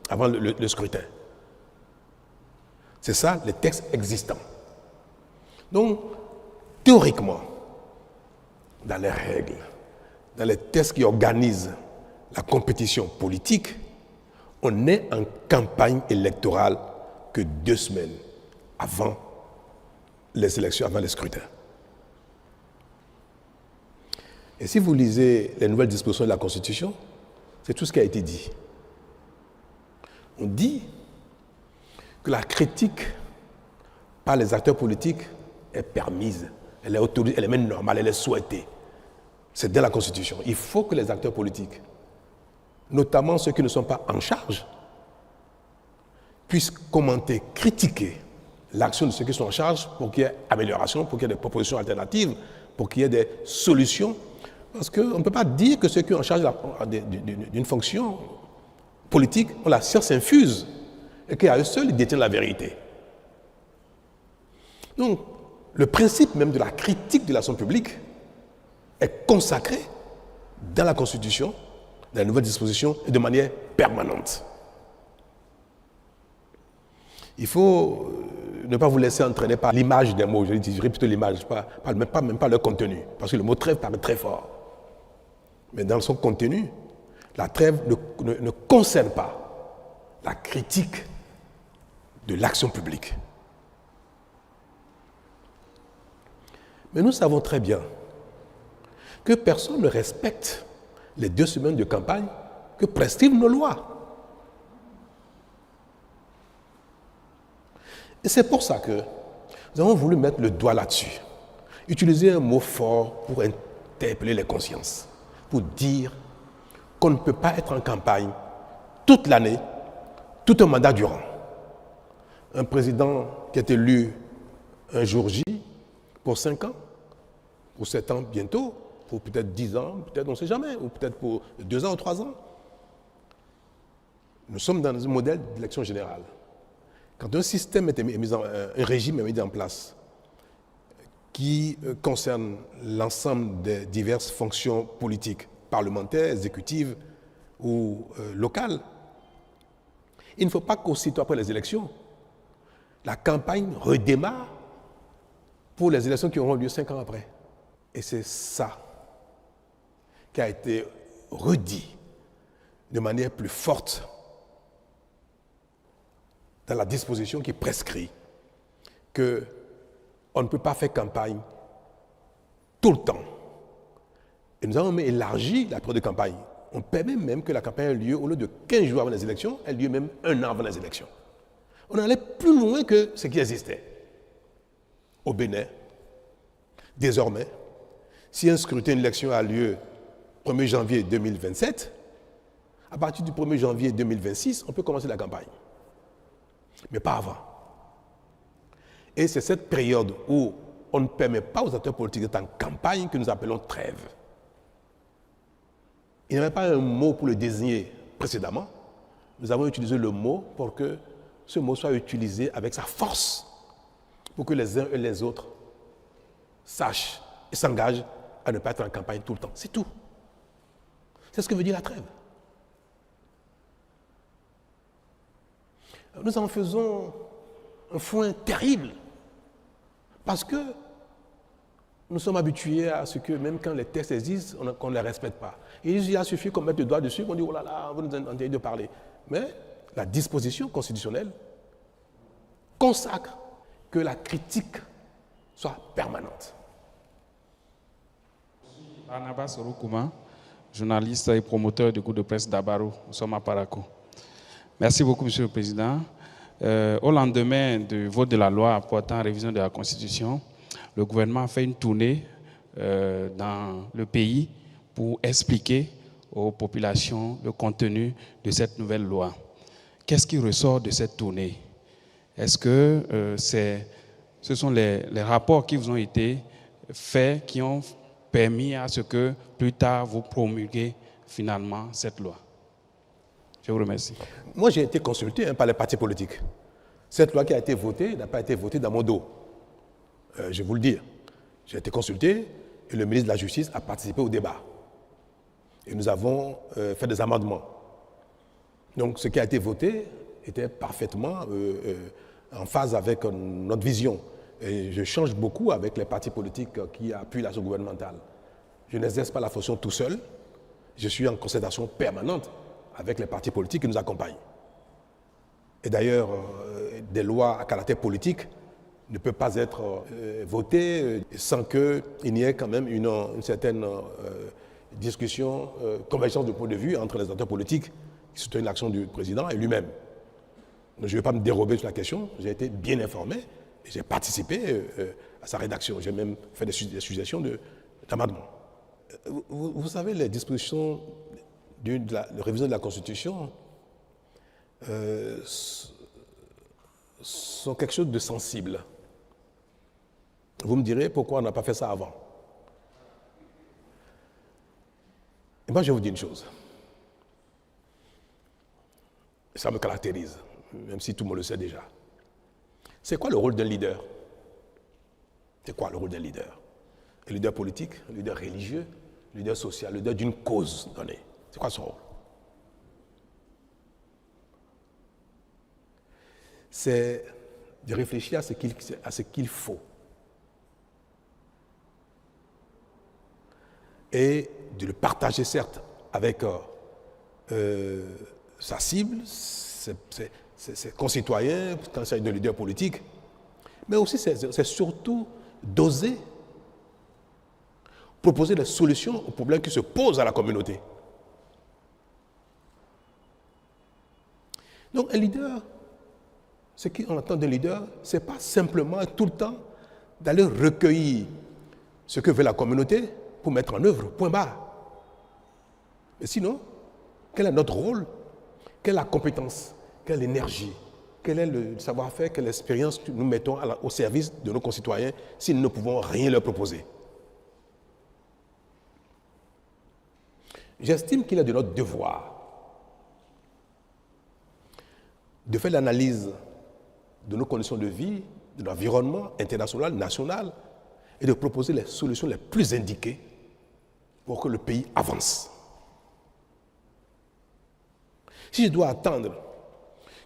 avant le scrutin. C'est ça, les textes existants. Donc, théoriquement, dans les règles, dans les tests qui organisent la compétition politique, on n'est en campagne électorale que 2 semaines avant les élections, avant les scrutins. Et si vous lisez les nouvelles dispositions de la Constitution, c'est tout ce qui a été dit. On dit que la critique par les acteurs politiques est permise, elle est autorisée, elle est même normale, elle est souhaitée. C'est dans la Constitution. Il faut que les acteurs politiques, notamment ceux qui ne sont pas en charge, puissent commenter, critiquer l'action de ceux qui sont en charge pour qu'il y ait amélioration, pour qu'il y ait des propositions alternatives, pour qu'il y ait des solutions. Parce qu'on ne peut pas dire que ceux qui sont en charge d'une fonction politique ont la science infuse et qu'à eux seuls, ils détiennent la vérité. Donc, le principe même de la critique de l'action publique est consacré dans la Constitution, dans les nouvelles dispositions, et de manière permanente. Il faut ne pas vous laisser entraîner par l'image des mots. Je dirais plutôt l'image, même pas leur contenu. Parce que le mot trêve paraît très fort. Mais dans son contenu, la trêve ne concerne pas la critique de l'action publique. Mais nous savons très bien que personne ne respecte les 2 semaines de campagne que prescrivent nos lois. Et c'est pour ça que nous avons voulu mettre le doigt là-dessus. Utiliser un mot fort pour interpeller les consciences, pour dire qu'on ne peut pas être en campagne toute l'année, tout un mandat durant. Un président qui est élu un jour J pour 5 ans, pour 7 ans bientôt, pour peut-être 10 ans, peut-être on ne sait jamais, ou peut-être pour 2 ans ou 3 ans. Nous sommes dans un modèle d'élection générale. Quand un système un régime est mis en place qui concerne l'ensemble des diverses fonctions politiques, parlementaires, exécutives ou locales, il ne faut pas qu'aussitôt après les élections, la campagne redémarre pour les élections qui auront lieu 5 ans après. Et c'est ça qui a été redit de manière plus forte dans la disposition qui prescrit qu'on ne peut pas faire campagne tout le temps. Et nous avons même élargi la période de campagne. On permet même que la campagne ait lieu, au lieu de 15 jours avant les élections, elle ait lieu même 1 an avant les élections. On allait plus loin que ce qui existait. Au Bénin, désormais, si un scrutin, une élection a lieu 1er janvier 2027, à partir du 1er janvier 2026, on peut commencer la campagne. Mais pas avant. Et c'est cette période où on ne permet pas aux acteurs politiques d'être en campagne que nous appelons trêve. Il n'y avait pas un mot pour le désigner précédemment. Nous avons utilisé le mot pour que ce mot soit utilisé avec sa force, pour que les uns et les autres sachent et s'engagent à ne pas être en campagne tout le temps. C'est tout. C'est ce que veut dire la trêve. Nous en faisons un foin terrible parce que nous sommes habitués à ce que même quand les textes existent, qu'on ne les respecte pas. Il a suffi qu'on mette le doigt dessus, qu'on dit « oh là là, vous nous entendez de parler ». Mais la disposition constitutionnelle consacre que la critique soit permanente. Barnabas Roukouma, journaliste et promoteur du groupe de presse d'Abaro. Nous sommes à Parakou. Merci beaucoup, Monsieur le Président. Au lendemain du vote de la loi portant révision de la Constitution, le gouvernement a fait une tournée dans le pays pour expliquer aux populations le contenu de cette nouvelle loi. Qu'est-ce qui ressort de cette tournée? Est-ce que ce sont les rapports qui vous ont été faits qui ont permis à ce que plus tard vous promulguez finalement cette loi? Je vous remercie. Moi, j'ai été consulté par les partis politiques. Cette loi qui a été votée n'a pas été votée dans mon dos. Je vais vous le dire. J'ai été consulté et le ministre de la Justice a participé au débat. Et nous avons fait des amendements. Donc, ce qui a été voté était parfaitement en phase avec notre vision. Et je change beaucoup avec les partis politiques qui appuient l'action gouvernementale. Je n'exerce pas la fonction tout seul. Je suis en concertation permanente avec les partis politiques qui nous accompagnent. Et d'ailleurs, des lois à caractère politique ne peuvent pas être votées sans qu'il n'y ait quand même une certaine discussion, convergence de point de vue entre les acteurs politiques qui soutiennent l'action du président et lui-même. Donc, je ne vais pas me dérober sur la question, j'ai été bien informé et j'ai participé à sa rédaction. J'ai même fait des suggestions d'amendements. Vous savez, les dispositions de révision de la Constitution sont quelque chose de sensible. Vous me direz pourquoi on n'a pas fait ça avant. Et moi, je vais vous dire une chose. Ça me caractérise, même si tout le monde le sait déjà. C'est quoi le rôle d'un leader? C'est quoi le rôle d'un leader? Un leader politique, un leader religieux, un leader social, un leader d'une cause donnée. C'est quoi son rôle? C'est de réfléchir à ce qu'il faut et de le partager, certes, avec sa cible, ses concitoyens, quand il s'agit de leaders politiques, mais aussi c'est surtout d'oser proposer des solutions aux problèmes qui se posent à la communauté. Donc un leader, ce qu'on attend d'un leader, ce n'est pas simplement tout le temps d'aller recueillir ce que veut la communauté pour mettre en œuvre, point barre. Mais sinon, quel est notre rôle? Quelle est la compétence? Quelle est l'énergie? Quel est le savoir-faire? Quelle expérience nous mettons au service de nos concitoyens si nous ne pouvons rien leur proposer? J'estime qu'il est de notre devoir de faire l'analyse de nos conditions de vie, de l'environnement international, national, et de proposer les solutions les plus indiquées pour que le pays avance. Si je dois attendre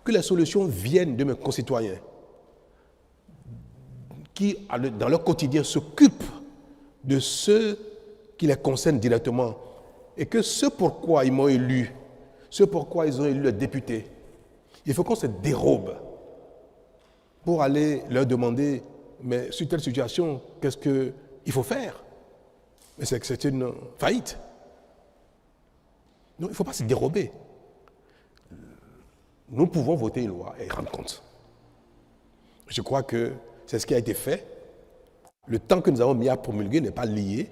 que les solutions viennent de mes concitoyens qui, dans leur quotidien, s'occupent de ceux qui les concernent directement et que ce pourquoi ils m'ont élu, ce pourquoi ils ont élu les députés, il faut qu'on se dérobe pour aller leur demander, mais sur telle situation, qu'est-ce qu'il faut faire? Mais c'est que c'est une faillite. Non, il ne faut pas se dérober. Nous pouvons voter une loi et rendre compte. Je crois que c'est ce qui a été fait. Le temps que nous avons mis à promulguer n'est pas lié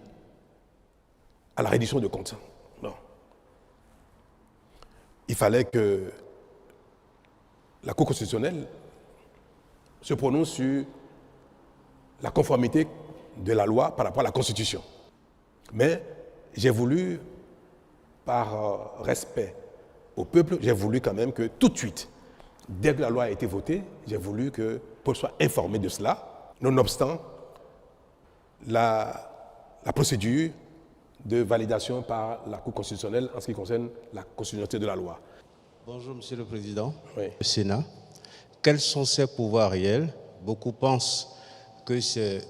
à la reddition de comptes. Non. Il fallait que la Cour constitutionnelle se prononce sur la conformité de la loi par rapport à la Constitution. Mais j'ai voulu, par respect au peuple, j'ai voulu quand même que tout de suite, dès que la loi a été votée, j'ai voulu que le peuple soit informé de cela, nonobstant la procédure de validation par la Cour constitutionnelle en ce qui concerne la constitutionnalité de la loi. Bonjour Monsieur le Président, Oui. le Sénat. Quels sont ses pouvoirs réels? Beaucoup pensent que c'est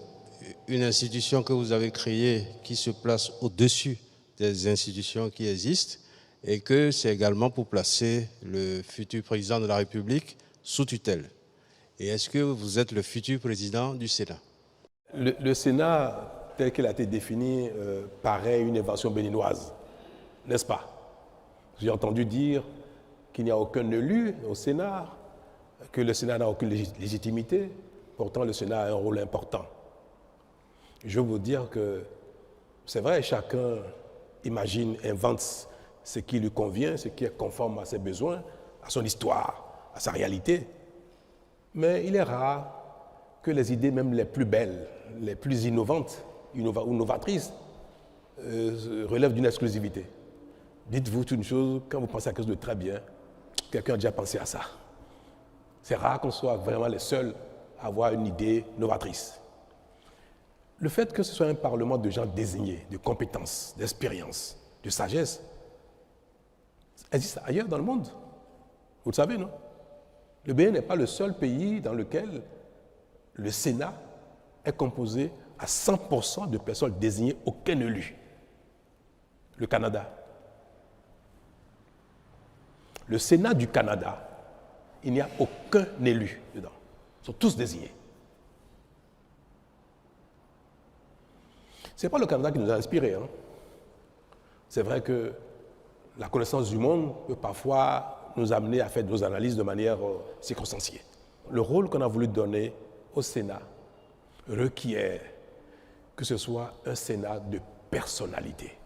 une institution que vous avez créée qui se place au-dessus des institutions qui existent et que c'est également pour placer le futur président de la République sous tutelle. Et est-ce que vous êtes le futur président du Sénat? Le Sénat, tel qu'il a été défini, paraît une invention béninoise, n'est-ce pas? J'ai entendu dire qu'il n'y a aucun élu au Sénat, que le Sénat n'a aucune légitimité. Pourtant, le Sénat a un rôle important. Je veux vous dire que c'est vrai, chacun imagine, invente ce qui lui convient, ce qui est conforme à ses besoins, à son histoire, à sa réalité. Mais il est rare que les idées même les plus belles, les plus innovantes ou novatrices relèvent d'une exclusivité. Dites-vous une chose, quand vous pensez à quelque chose de très bien, quelqu'un a déjà pensé à ça. C'est rare qu'on soit vraiment les seuls à avoir une idée novatrice. Le fait que ce soit un parlement de gens désignés, de compétences, d'expérience, de sagesse, existe ailleurs dans le monde. Vous le savez, non? Le Bénin n'est pas le seul pays dans lequel le Sénat est composé à 100% de personnes désignées, aucun élu. Le Canada. Le Sénat du Canada, il n'y a aucun élu dedans. Ils sont tous désignés. Ce n'est pas le Canada qui nous a inspirés. Hein. C'est vrai que la connaissance du monde peut parfois nous amener à faire nos analyses de manière circonstanciée. Le rôle qu'on a voulu donner au Sénat requiert que ce soit un Sénat de personnalité.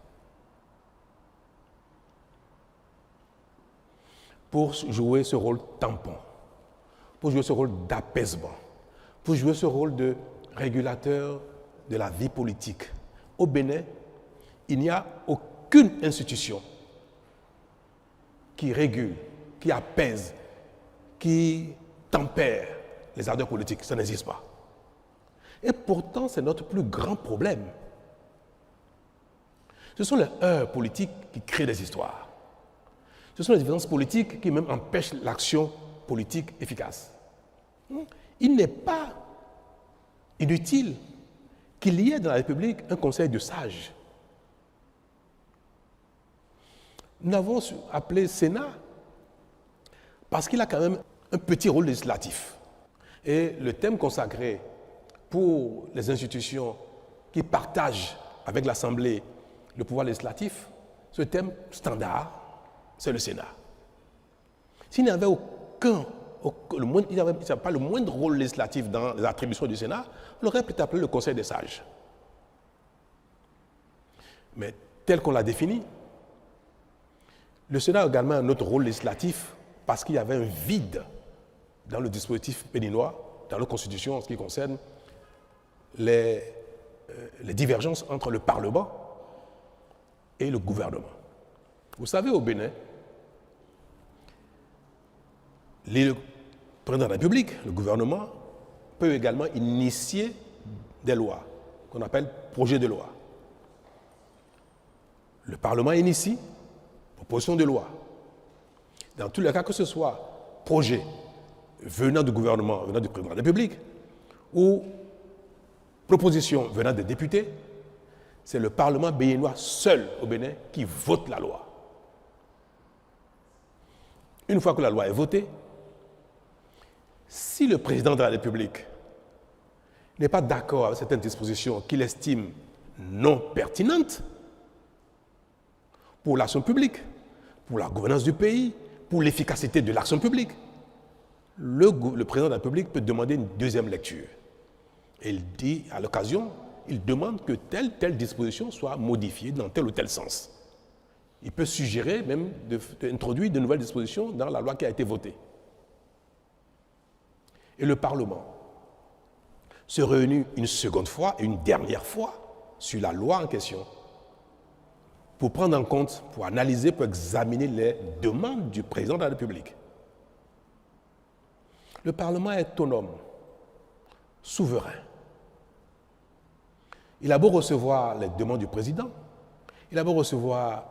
Pour jouer ce rôle tampon, pour jouer ce rôle d'apaisement, pour jouer ce rôle de régulateur de la vie politique. Au Bénin, il n'y a aucune institution qui régule, qui apaise, qui tempère les ardeurs politiques. Ça n'existe pas. Et pourtant, c'est notre plus grand problème. Ce sont les heurts politiques qui créent des histoires. Ce sont les différences politiques qui même empêchent l'action politique efficace. Il n'est pas inutile qu'il y ait dans la République un conseil de sages. Nous avons appelé Sénat parce qu'il a quand même un petit rôle législatif. Et le thème consacré pour les institutions qui partagent avec l'Assemblée le pouvoir législatif, ce thème standard, c'est le Sénat. S'il n'y avait pas le moindre rôle législatif dans les attributions du Sénat, on aurait peut-être appelé le Conseil des sages. Mais tel qu'on l'a défini, le Sénat a également un autre rôle législatif parce qu'il y avait un vide dans le dispositif béninois, dans la Constitution en ce qui concerne les divergences entre le Parlement et le gouvernement. Vous savez, au Bénin, le président de la République, le gouvernement, peut également initier des lois qu'on appelle projets de loi. Le Parlement initie proposition de loi. Dans tous les cas, que ce soit projet venant du gouvernement, venant du président de la République, ou proposition venant des députés, c'est le Parlement béninois seul au Bénin qui vote la loi. Une fois que la loi est votée, si le président de la République n'est pas d'accord avec certaines dispositions qu'il estime non pertinentes pour l'action publique, pour la gouvernance du pays, pour l'efficacité de l'action publique, le président de la République peut demander une deuxième lecture. Et il dit, à l'occasion, il demande que telle disposition soit modifiée dans tel ou tel sens. Il peut suggérer même d'introduire de nouvelles dispositions dans la loi qui a été votée. Et le Parlement se réunit une seconde fois et une dernière fois sur la loi en question pour prendre en compte, pour analyser, pour examiner les demandes du président de la République. Le Parlement est autonome, souverain. Il a beau recevoir les demandes du président, il a beau recevoir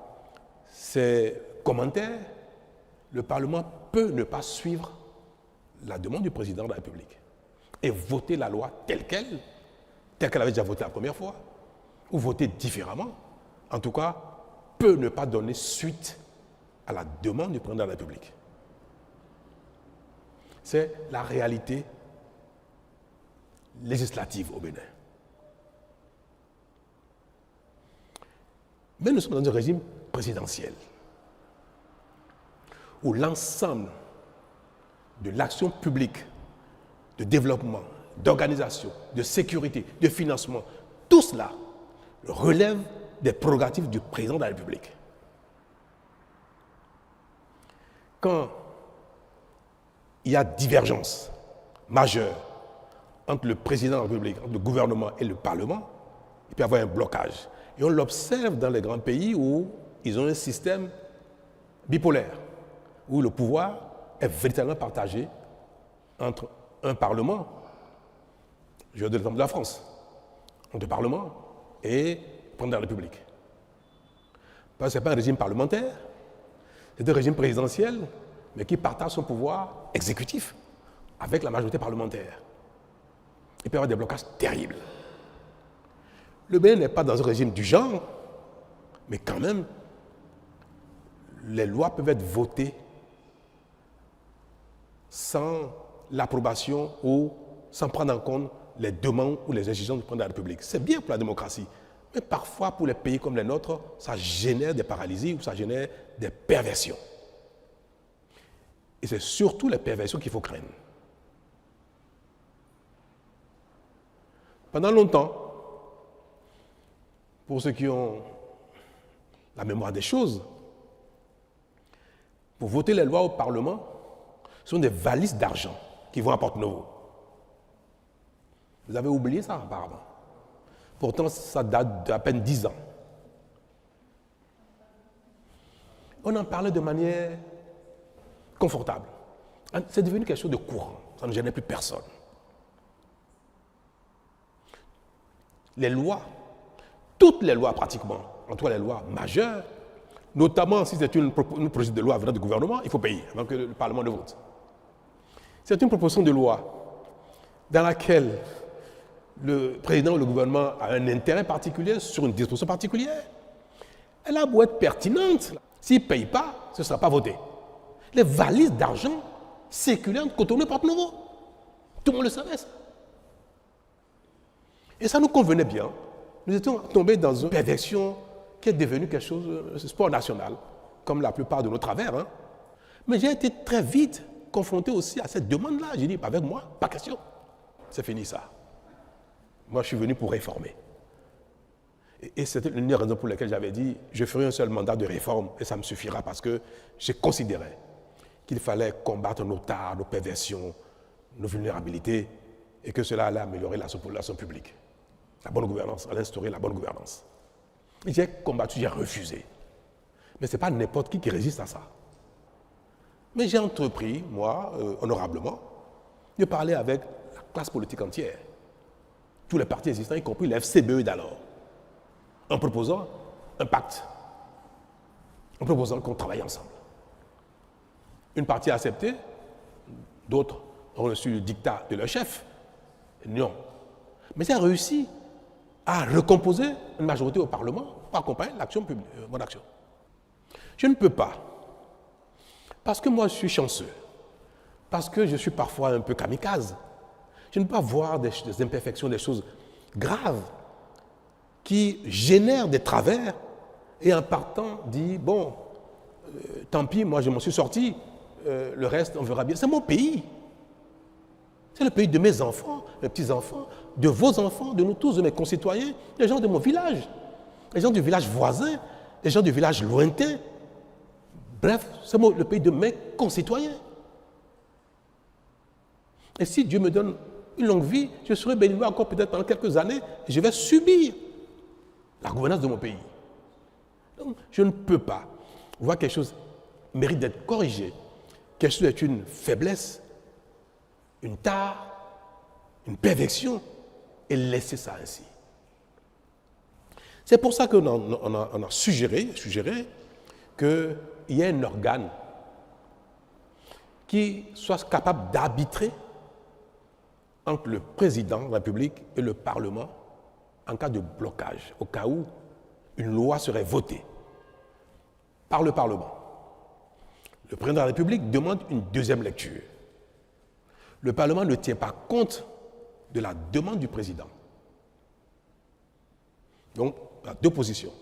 ses commentaires, le Parlement peut ne pas suivre la demande du président de la République et voter la loi telle qu'elle avait déjà voté la première fois, ou voter différemment, en tout cas, peut ne pas donner suite à la demande du président de la République. C'est la réalité législative au Bénin. Mais nous sommes dans un régime présidentiel où l'ensemble de l'action publique, de développement, d'organisation, de sécurité, de financement, tout cela relève des prérogatives du président de la République. Quand il y a divergence majeure entre le président de la République, entre le gouvernement et le Parlement, il peut y avoir un blocage. Et on l'observe dans les grands pays où ils ont un système bipolaire, où le pouvoir est véritablement partagé entre un Parlement, je vais donner l'exemple de la France, entre le Parlement et le président de la République. Parce que ce n'est pas un régime parlementaire, c'est un régime présidentiel, mais qui partage son pouvoir exécutif avec la majorité parlementaire. Il peut y avoir des blocages terribles. Le Bénin n'est pas dans un régime du genre, mais quand même, les lois peuvent être votées sans l'approbation ou sans prendre en compte les demandes ou les exigences du président de la République. C'est bien pour la démocratie, mais parfois pour les pays comme les nôtres, ça génère des paralysies ou ça génère des perversions. Et c'est surtout les perversions qu'il faut craindre. Pendant longtemps, pour ceux qui ont la mémoire des choses, pour voter les lois au Parlement, ce sont des valises d'argent qui vont à Porte-Novo. Vous avez oublié ça apparemment. Pourtant, ça date d'à peine 10 ans. On en parlait de manière confortable. C'est devenu quelque chose de courant. Ça ne gênait plus personne. les lois, toutes les lois pratiquement, en tout cas les lois majeures, notamment si c'est une proposition de loi venant du gouvernement, il faut payer avant que le Parlement ne vote. C'est une proposition de loi dans laquelle le président ou le gouvernement a un intérêt particulier sur une disposition particulière. Elle a beau être pertinente, s'il ne paye pas, ce ne sera pas voté. Les valises d'argent circulaient entre Cotonou et Porto-Novo. Tout le monde le savait, ça. Et ça nous convenait bien. Nous étions tombés dans une perversion qui est devenue quelque chose de sport national, comme la plupart de nos travers. Hein. Mais j'ai été très vite confronté aussi à cette demande-là. J'ai dit, avec moi, pas question. C'est fini ça. Moi, je suis venu pour réformer. Et c'était l'une des raisons pour lesquelles j'avais dit, je ferai un seul mandat de réforme et ça me suffira parce que je considérais qu'il fallait combattre nos tares, nos perversions, nos vulnérabilités et que cela allait améliorer la population publique. La bonne gouvernance, allait instaurer la bonne gouvernance. J'ai combattu, j'ai refusé. Mais ce n'est pas n'importe qui résiste à ça. Mais j'ai entrepris, moi, honorablement, de parler avec la classe politique entière, tous les partis existants, y compris la FCBE d'alors, en proposant un pacte, en proposant qu'on travaille ensemble. Une partie a accepté, d'autres ont reçu le dictat de leur chef. Non. Mais j'ai réussi à recomposer une majorité au Parlement pour accompagner l'action publique, mon action. Je ne peux pas, parce que moi je suis chanceux, parce que je suis parfois un peu kamikaze, je ne peux pas voir des imperfections, des choses graves qui génèrent des travers et en partant dire, bon, tant pis, moi je m'en suis sorti, le reste on verra bien. C'est mon pays. C'est le pays de mes enfants, mes petits-enfants, de vos enfants, de nous tous, de mes concitoyens, les gens de mon village, les gens du village voisin, les gens du village lointain. Bref, c'est le pays de mes concitoyens. Et si Dieu me donne une longue vie, je serai béni encore peut-être pendant quelques années et je vais subir la gouvernance de mon pays. Donc, je ne peux pas voir quelque chose mérite d'être corrigé, quelque chose est une faiblesse, une tare, une perversion, et laisser ça ainsi. C'est pour ça qu'on a suggéré qu'il y ait un organe qui soit capable d'arbitrer entre le président de la République et le Parlement en cas de blocage, au cas où une loi serait votée par le Parlement. Le président de la République demande une deuxième lecture. Le Parlement ne tient pas compte de la demande du président. Donc, il y a deux positions.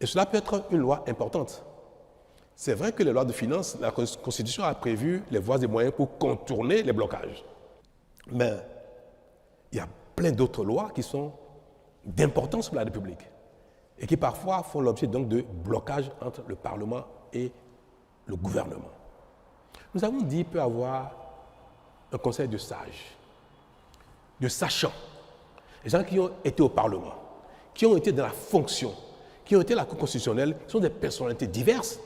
Et cela peut être une loi importante. C'est vrai que les lois de finances, la Constitution a prévu les voies et moyens pour contourner les blocages. Mais il y a plein d'autres lois qui sont d'importance pour la République et qui parfois font l'objet donc de blocages entre le Parlement et le gouvernement. Nous avons dit qu'il peut y avoir un conseil de sages, de sachants, les gens qui ont été au Parlement, qui ont été dans la fonction, qui ont été à la Cour constitutionnelle, sont des personnalités diverses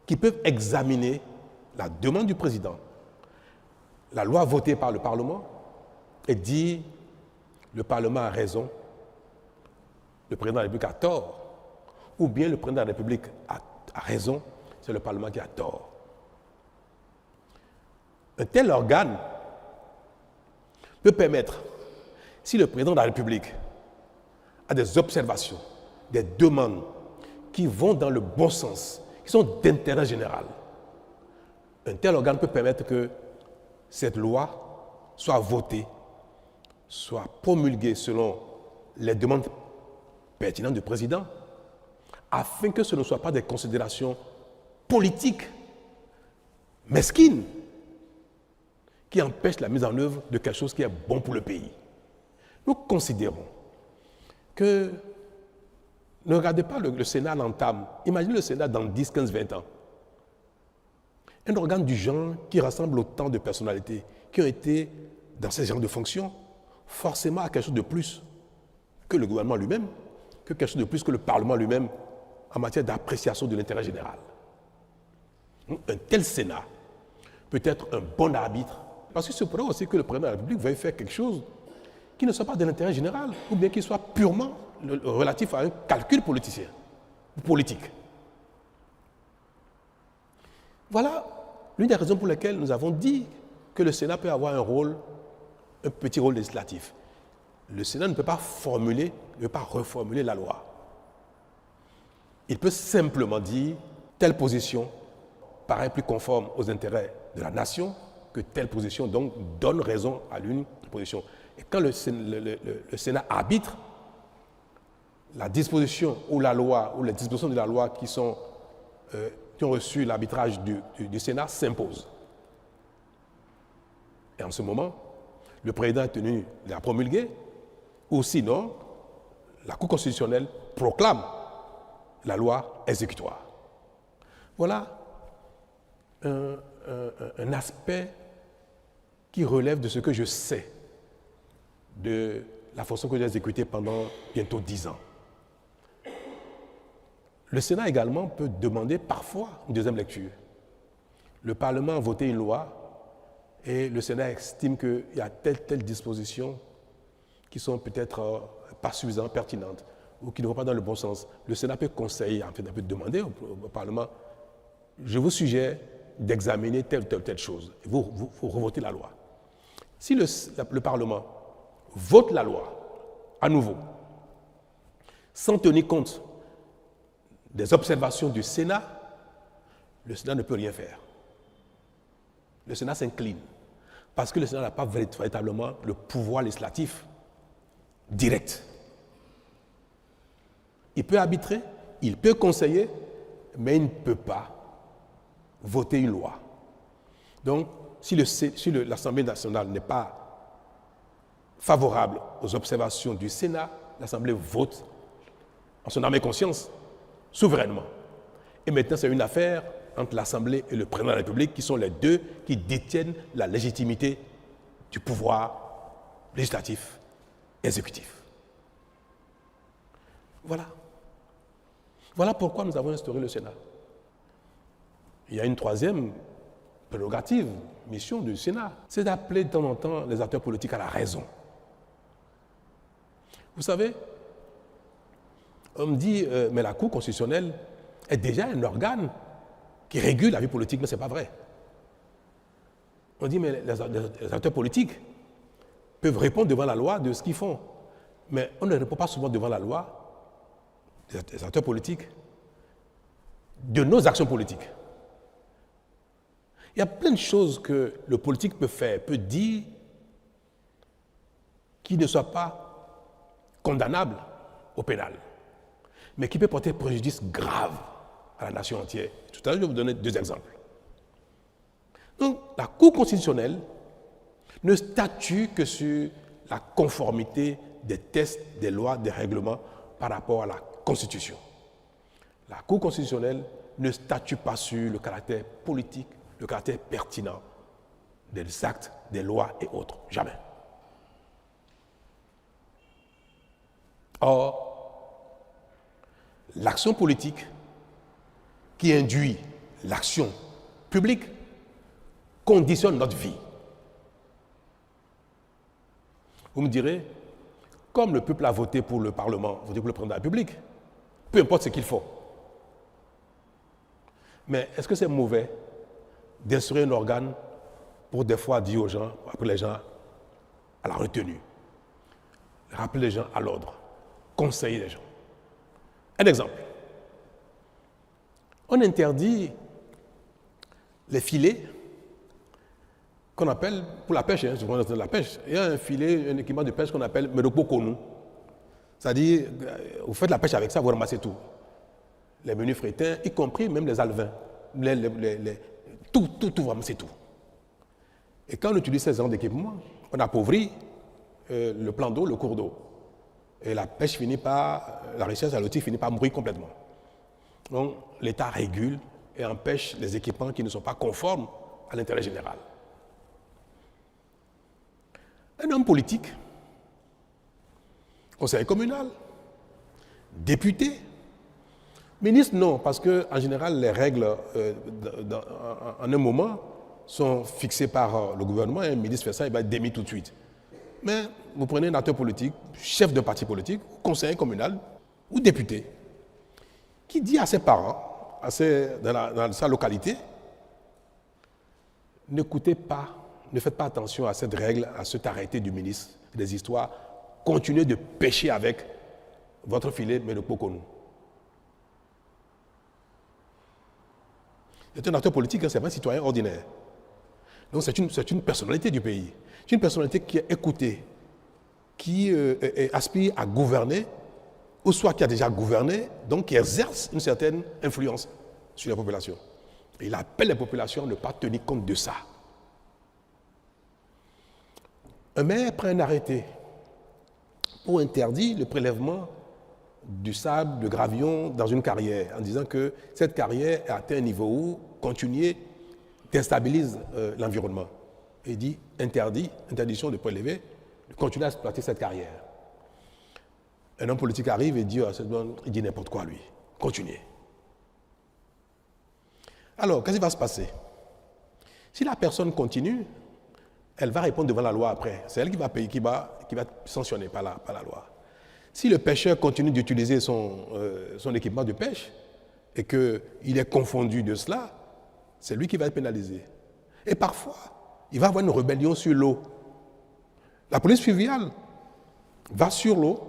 qui peuvent examiner la demande du président, la loi votée par le Parlement et dire le Parlement a raison, le président de la République a tort, ou bien le président de la République a raison, c'est le Parlement qui a tort. Un tel organe peut permettre, si le président de la République a des observations, des demandes qui vont dans le bon sens, qui sont d'intérêt général, un tel organe peut permettre que cette loi soit votée, soit promulguée selon les demandes pertinentes du président, afin que ce ne soit pas des considérations politiques, mesquines, qui empêchent la mise en œuvre de quelque chose qui est bon pour le pays. Nous considérons que, ne regardez pas le Sénat l'entame, imaginez le Sénat dans 10, 15, 20 ans. Un organe du genre qui rassemble autant de personnalités qui ont été dans ces genres de fonctions, forcément à quelque chose de plus que le gouvernement lui-même, que quelque chose de plus que le Parlement lui-même en matière d'appréciation de l'intérêt général. Un tel Sénat peut être un bon arbitre, parce que c'est pour aussi que le président de la République veuille faire quelque chose qui ne soit pas de l'intérêt général, ou bien qui soit purement relatif à un calcul politicien, politique. Voilà l'une des raisons pour lesquelles nous avons dit que le Sénat peut avoir un petit rôle législatif. Le Sénat ne peut pas reformuler la loi. Il peut simplement dire telle position paraît plus conforme aux intérêts de la nation que telle position donc donne raison à l'une position. Et quand le Sénat arbitre, la disposition ou la loi ou les dispositions de la loi qui ont reçu l'arbitrage du Sénat s'imposent. Et en ce moment, le président est tenu de la promulguer, ou sinon, la Cour constitutionnelle proclame la loi exécutoire. Voilà un aspect qui relève de ce que je sais de la fonction que j'ai exécutée pendant bientôt 10 ans. Le Sénat également peut demander parfois une deuxième lecture. Le Parlement a voté une loi et le Sénat estime qu'il y a telle disposition qui sont peut-être pas suffisamment pertinentes ou qui ne vont pas dans le bon sens. Le Sénat peut conseiller, en fait, peut demander au Parlement, je vous suggère d'examiner telle chose. Et vous revotez la loi. Si le Parlement vote la loi à nouveau, sans tenir compte des observations du Sénat, le Sénat ne peut rien faire. Le Sénat s'incline parce que le Sénat n'a pas véritablement le pouvoir législatif direct. Il peut arbitrer, il peut conseiller, mais il ne peut pas voter une loi. Donc, si l'Assemblée nationale n'est pas favorable aux observations du Sénat, l'Assemblée vote en son âme et conscience, souverainement. Et maintenant, c'est une affaire entre l'Assemblée et le président de la République, qui sont les deux qui détiennent la légitimité du pouvoir législatif, exécutif. Voilà. Voilà pourquoi nous avons instauré le Sénat. Il y a une troisième prérogative, mission du Sénat, c'est d'appeler de temps en temps les acteurs politiques à la raison. Vous savez, on me dit, mais la Cour constitutionnelle est déjà un organe qui régule la vie politique, mais ce n'est pas vrai. On dit, mais les acteurs politiques peuvent répondre devant la loi de ce qu'ils font. Mais on ne répond pas souvent devant la loi, les acteurs politiques, de nos actions politiques. Il y a plein de choses que le politique peut faire, peut dire, qui ne soient pas condamnables au pénal, mais qui peut porter préjudice grave à la nation entière. Tout à l'heure, je vais vous donner 2 exemples. Donc, la Cour constitutionnelle ne statue que sur la conformité des textes, des lois, des règlements par rapport à la Constitution. La Cour constitutionnelle ne statue pas sur le caractère politique, le caractère pertinent des actes, des lois et autres. Jamais. Or, l'action politique qui induit l'action publique conditionne notre vie. Vous me direz, comme le peuple a voté pour le Parlement, voté pour le président de la République, peu importe ce qu'il faut. Mais est-ce que c'est mauvais d'instruire un organe pour des fois dire aux gens, appeler les gens à la retenue, rappeler les gens à l'ordre, conseiller les gens? Un exemple. On interdit les filets qu'on appelle, pour la pêche, la pêche, il y a un filet, un équipement de pêche qu'on appelle Medokpo Konu. C'est-à-dire, vous faites la pêche avec ça, vous ramassez tout. Les menus frétins, y compris même les alevins, tout, vous ramassez tout. Et quand on utilise ces genres d'équipements, on appauvrit le plan d'eau, le cours d'eau. Et la pêche finit par, la recherche halieutique finit par mourir complètement. Donc, l'État régule et empêche les équipements qui ne sont pas conformes à l'intérêt général. Un homme politique, conseiller communal, député, ministre, non, parce qu'en général, les règles, en un moment, sont fixées par le gouvernement et un ministre fait ça, il va être démis tout de suite. mais vous prenez un acteur politique, chef d'un parti politique, conseiller communal ou député, qui dit à ses parents, dans sa localité, n'écoutez pas, ne faites pas attention à cette règle, à cet arrêté du ministre des Histoires, continuez de pêcher avec votre filet, mais ne pas nous. C'est un acteur politique, hein, ce n'est pas un citoyen ordinaire. Donc c'est une personnalité du pays. C'est une personnalité qui est écoutée, qui aspire à gouverner, ou soit qui a déjà gouverné, donc qui exerce une certaine influence sur la population. Et il appelle les populations à ne pas tenir compte de ça. Un maire prend un arrêté pour interdire le prélèvement du sable, de gravillon dans une carrière, en disant que cette carrière a atteint un niveau où continuer déstabilise l'environnement. Et il dit interdiction de prélever, de continuer à exploiter cette carrière. Un homme politique arrive et dit, il dit n'importe quoi lui, continuez. Alors, qu'est-ce qui va se passer? Si la personne continue, elle va répondre devant la loi après. C'est elle qui va payer, qui va sanctionner par la loi. Si le pêcheur continue d'utiliser son équipement de pêche et qu'il est confondu de cela, c'est lui qui va être pénalisé. Et parfois, il va y avoir une rébellion sur l'eau. La police fluviale va sur l'eau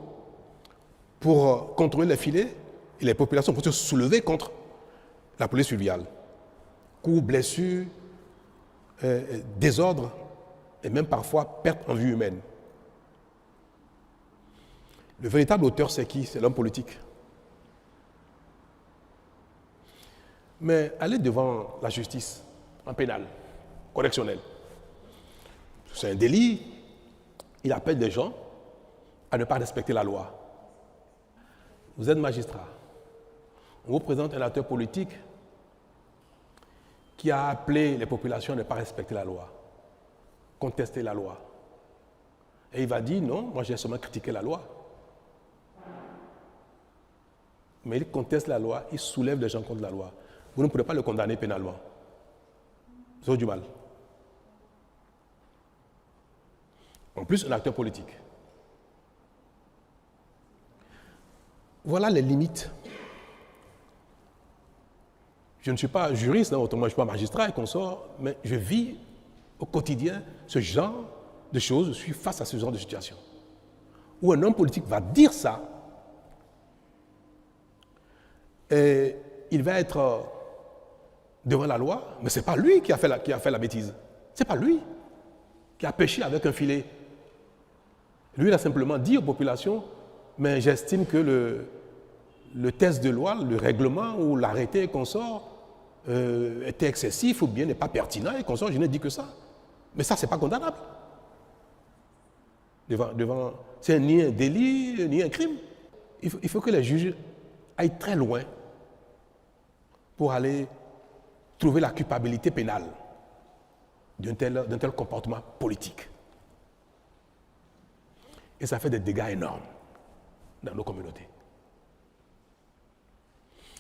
pour contrôler les filets et les populations pour se soulever contre la police fluviale. Coups, blessures, désordre et même parfois perte en vie humaine. Le véritable auteur, c'est qui? C'est l'homme politique. Mais aller devant la justice, en pénal, correctionnel, c'est un délit. Il appelle des gens à ne pas respecter la loi. Vous êtes magistrat. On vous présente un acteur politique qui a appelé les populations à ne pas respecter la loi, contester la loi. Et il va dire, non, moi j'ai seulement critiqué la loi. Mais il conteste la loi, il soulève les gens contre la loi. Vous ne pourrez pas le condamner pénalement. Vous avez du mal. En plus, un acteur politique. Voilà les limites. Je ne suis pas juriste, autrement je ne suis pas magistrat et consort, mais je vis au quotidien ce genre de choses, je suis face à ce genre de situation. Où un homme politique va dire ça, et il va être devant la loi, mais ce n'est pas lui qui a fait la bêtise. Ce n'est pas lui qui a pêché avec un filet. Lui, il a simplement dit aux populations, mais j'estime que le test de loi, le règlement ou l'arrêté qu'on sort était excessif ou bien n'est pas pertinent et qu'on sort, je n'ai dit que ça. Mais ça, ce n'est pas condamnable. C'est ni un délit, ni un crime. Il faut que les juges aillent très loin pour aller trouver la culpabilité pénale d'un tel comportement politique. Et ça fait des dégâts énormes dans nos communautés.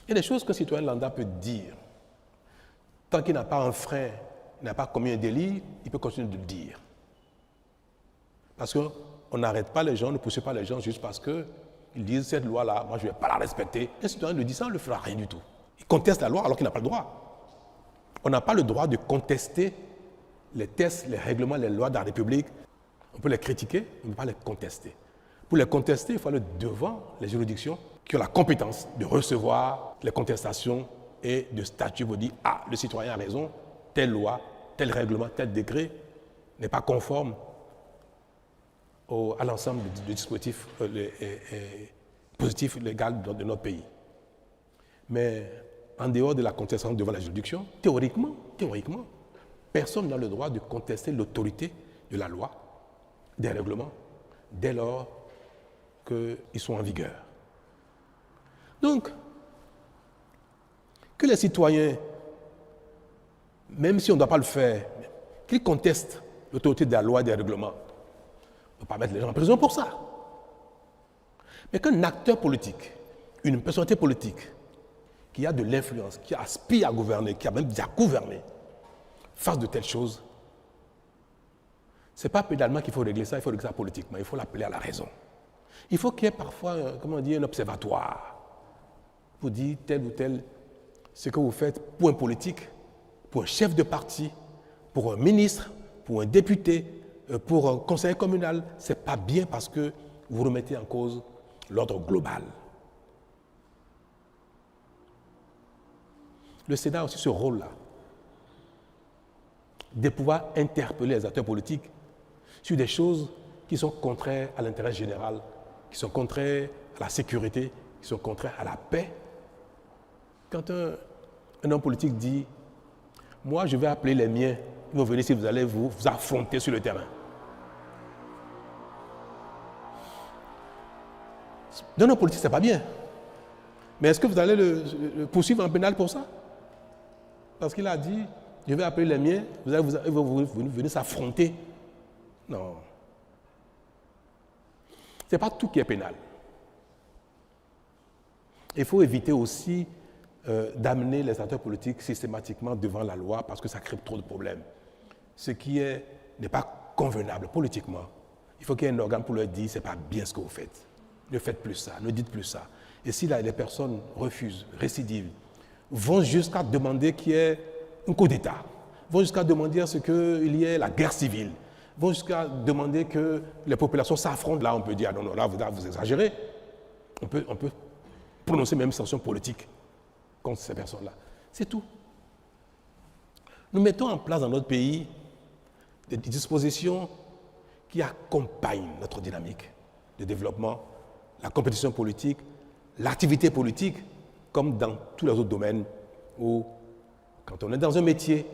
Il y a des choses qu'un citoyen lambda peut dire. Tant qu'il n'a pas un frein, il n'a pas commis un délit, il peut continuer de le dire. Parce qu'on n'arrête pas les gens, on ne pousse pas les gens juste parce qu'ils disent cette loi-là, moi je ne vais pas la respecter. Un citoyen le dit ça, on ne le fera rien du tout. Il conteste la loi alors qu'il n'a pas le droit. On n'a pas le droit de contester les tests, les règlements, les lois de la République. On peut les critiquer, on ne peut pas les contester. Pour les contester, il faut aller devant les juridictions qui ont la compétence de recevoir les contestations et de statuer pour dire « Ah, le citoyen a raison, telle loi, tel règlement, tel décret n'est pas conforme à l'ensemble du dispositif positif légal de notre pays. » Mais en dehors de la contestation devant la juridiction, théoriquement, personne n'a le droit de contester l'autorité de la loi, des règlements, dès lors qu'ils sont en vigueur. Donc, que les citoyens, même si on ne doit pas le faire, qu'ils contestent l'autorité de la loi et des règlements, on ne peut pas mettre les gens en prison pour ça. Mais qu'un acteur politique, une personnalité politique, qui a de l'influence, qui aspire à gouverner, qui a même déjà gouverné, fasse de telles choses, Ce n'est pas pénalement qu'il faut régler ça, il faut régler ça politiquement, il faut l'appeler à la raison. Il faut qu'il y ait parfois, un observatoire pour dire tel ou tel, ce que vous faites pour un politique, pour un chef de parti, pour un ministre, pour un député, pour un conseiller communal, ce n'est pas bien parce que vous remettez en cause l'ordre global. Le Sénat a aussi ce rôle-là, de pouvoir interpeller les acteurs politiques sur des choses qui sont contraires à l'intérêt général, qui sont contraires à la sécurité, qui sont contraires à la paix. Quand un homme politique dit « Moi, je vais appeler les miens, ils vont venir si vous allez vous affronter sur le terrain ». D'un homme politique, ce n'est pas bien. Mais est-ce que vous allez le poursuivre en pénal pour ça? Parce qu'il a dit « Je vais appeler les miens, ils vont venir s'affronter ». Non. Ce n'est pas tout qui est pénal. Il faut éviter aussi d'amener les acteurs politiques systématiquement devant la loi parce que ça crée trop de problèmes. Ce qui n'est pas convenable politiquement. Il faut qu'il y ait un organe pour leur dire « ce n'est pas bien ce que vous faites. Ne faites plus ça, ne dites plus ça ». Et si là, les personnes refusent, récidivent, vont jusqu'à demander qu'il y ait un coup d'État, vont jusqu'à demander à ce qu'il y ait la guerre civile, vont jusqu'à demander que les populations s'affrontent. Là, on peut dire, ah non, là, vous exagérez. On peut prononcer même une sanction politique contre ces personnes-là. C'est tout. Nous mettons en place dans notre pays des dispositions qui accompagnent notre dynamique de développement, la compétition politique, l'activité politique, comme dans tous les autres domaines où, quand on est dans un métier,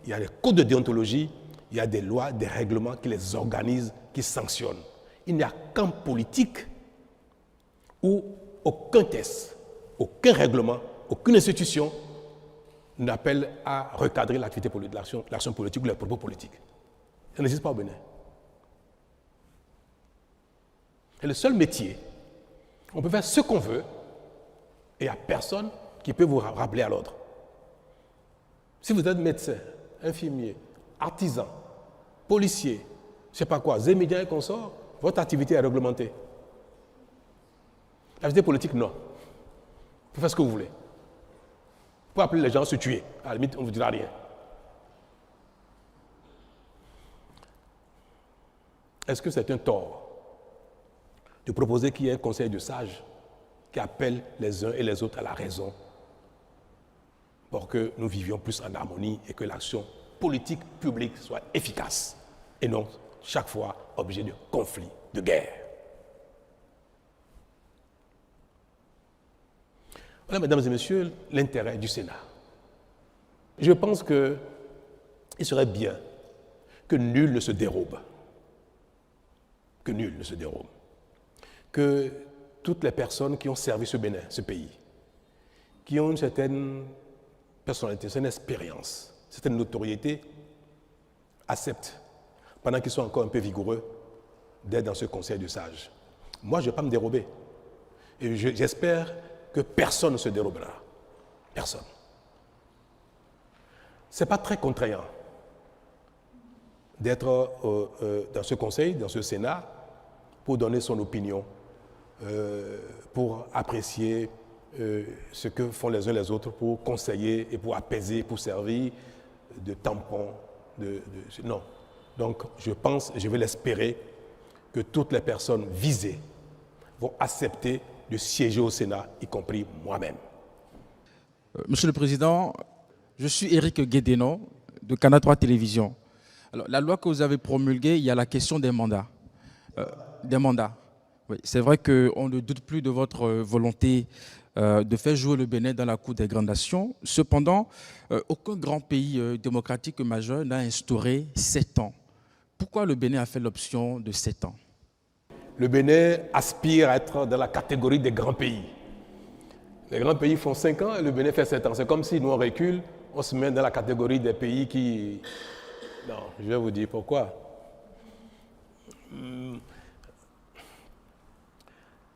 il y a des codes de déontologie, il y a des lois, des règlements qui les organisent, qui sanctionnent. Il n'y a qu'en politique où aucun test, aucun règlement, aucune institution n'appelle à recadrer l'activité politique, l'action politique ou les propos politiques. Ça n'existe pas au Bénin. C'est le seul métier. On peut faire ce qu'on veut et il n'y a personne qui peut vous rappeler à l'ordre. Si vous êtes médecin, infirmier, artisan, policier, je ne sais pas quoi, zémédien et consorts, votre activité est réglementée. L'activité politique, non. Vous pouvez faire ce que vous voulez. Vous pouvez appeler les gens à se tuer. À la limite, on ne vous dira rien. Est-ce que c'est un tort de proposer qu'il y ait un conseil de sages qui appelle les uns et les autres à la raison pour que nous vivions plus en harmonie et que l'action politique publique soit efficace et non chaque fois objet de conflits, de guerre. Voilà, mesdames et messieurs, l'intérêt du Sénat. Je pense qu'il serait bien que nul ne se dérobe. Que nul ne se dérobe. Que toutes les personnes qui ont servi ce Bénin, ce pays, qui ont une certaine personnalité, une certaine expérience, une certaine notoriété, acceptent, pendant qu'ils sont encore un peu vigoureux, d'être dans ce conseil de sages. Moi, je ne vais pas me dérober. Et j'espère que personne ne se dérobera. Personne. Ce n'est pas très contraignant d'être dans ce conseil, dans ce Sénat, pour donner son opinion, pour apprécier ce que font les uns les autres, pour conseiller et pour apaiser, pour servir de tampon. Non. Donc, je pense, je vais l'espérer, que toutes les personnes visées vont accepter de siéger au Sénat, y compris moi-même. Monsieur le Président, je suis Éric Guédénon de Canal 3 Télévision. Alors, la loi que vous avez promulguée, il y a la question des mandats. Oui, c'est vrai qu'on ne doute plus de votre volonté de faire jouer le Bénin dans la Cour des grandes nations. Cependant, aucun grand pays démocratique majeur n'a instauré 7 ans. Pourquoi le Bénin a fait l'option de 7 ans? Le Bénin aspire à être dans la catégorie des grands pays. Les grands pays font 5 ans et le Bénin fait 7 ans. C'est comme si nous on recule, on se met dans la catégorie des pays qui... Non, je vais vous dire pourquoi.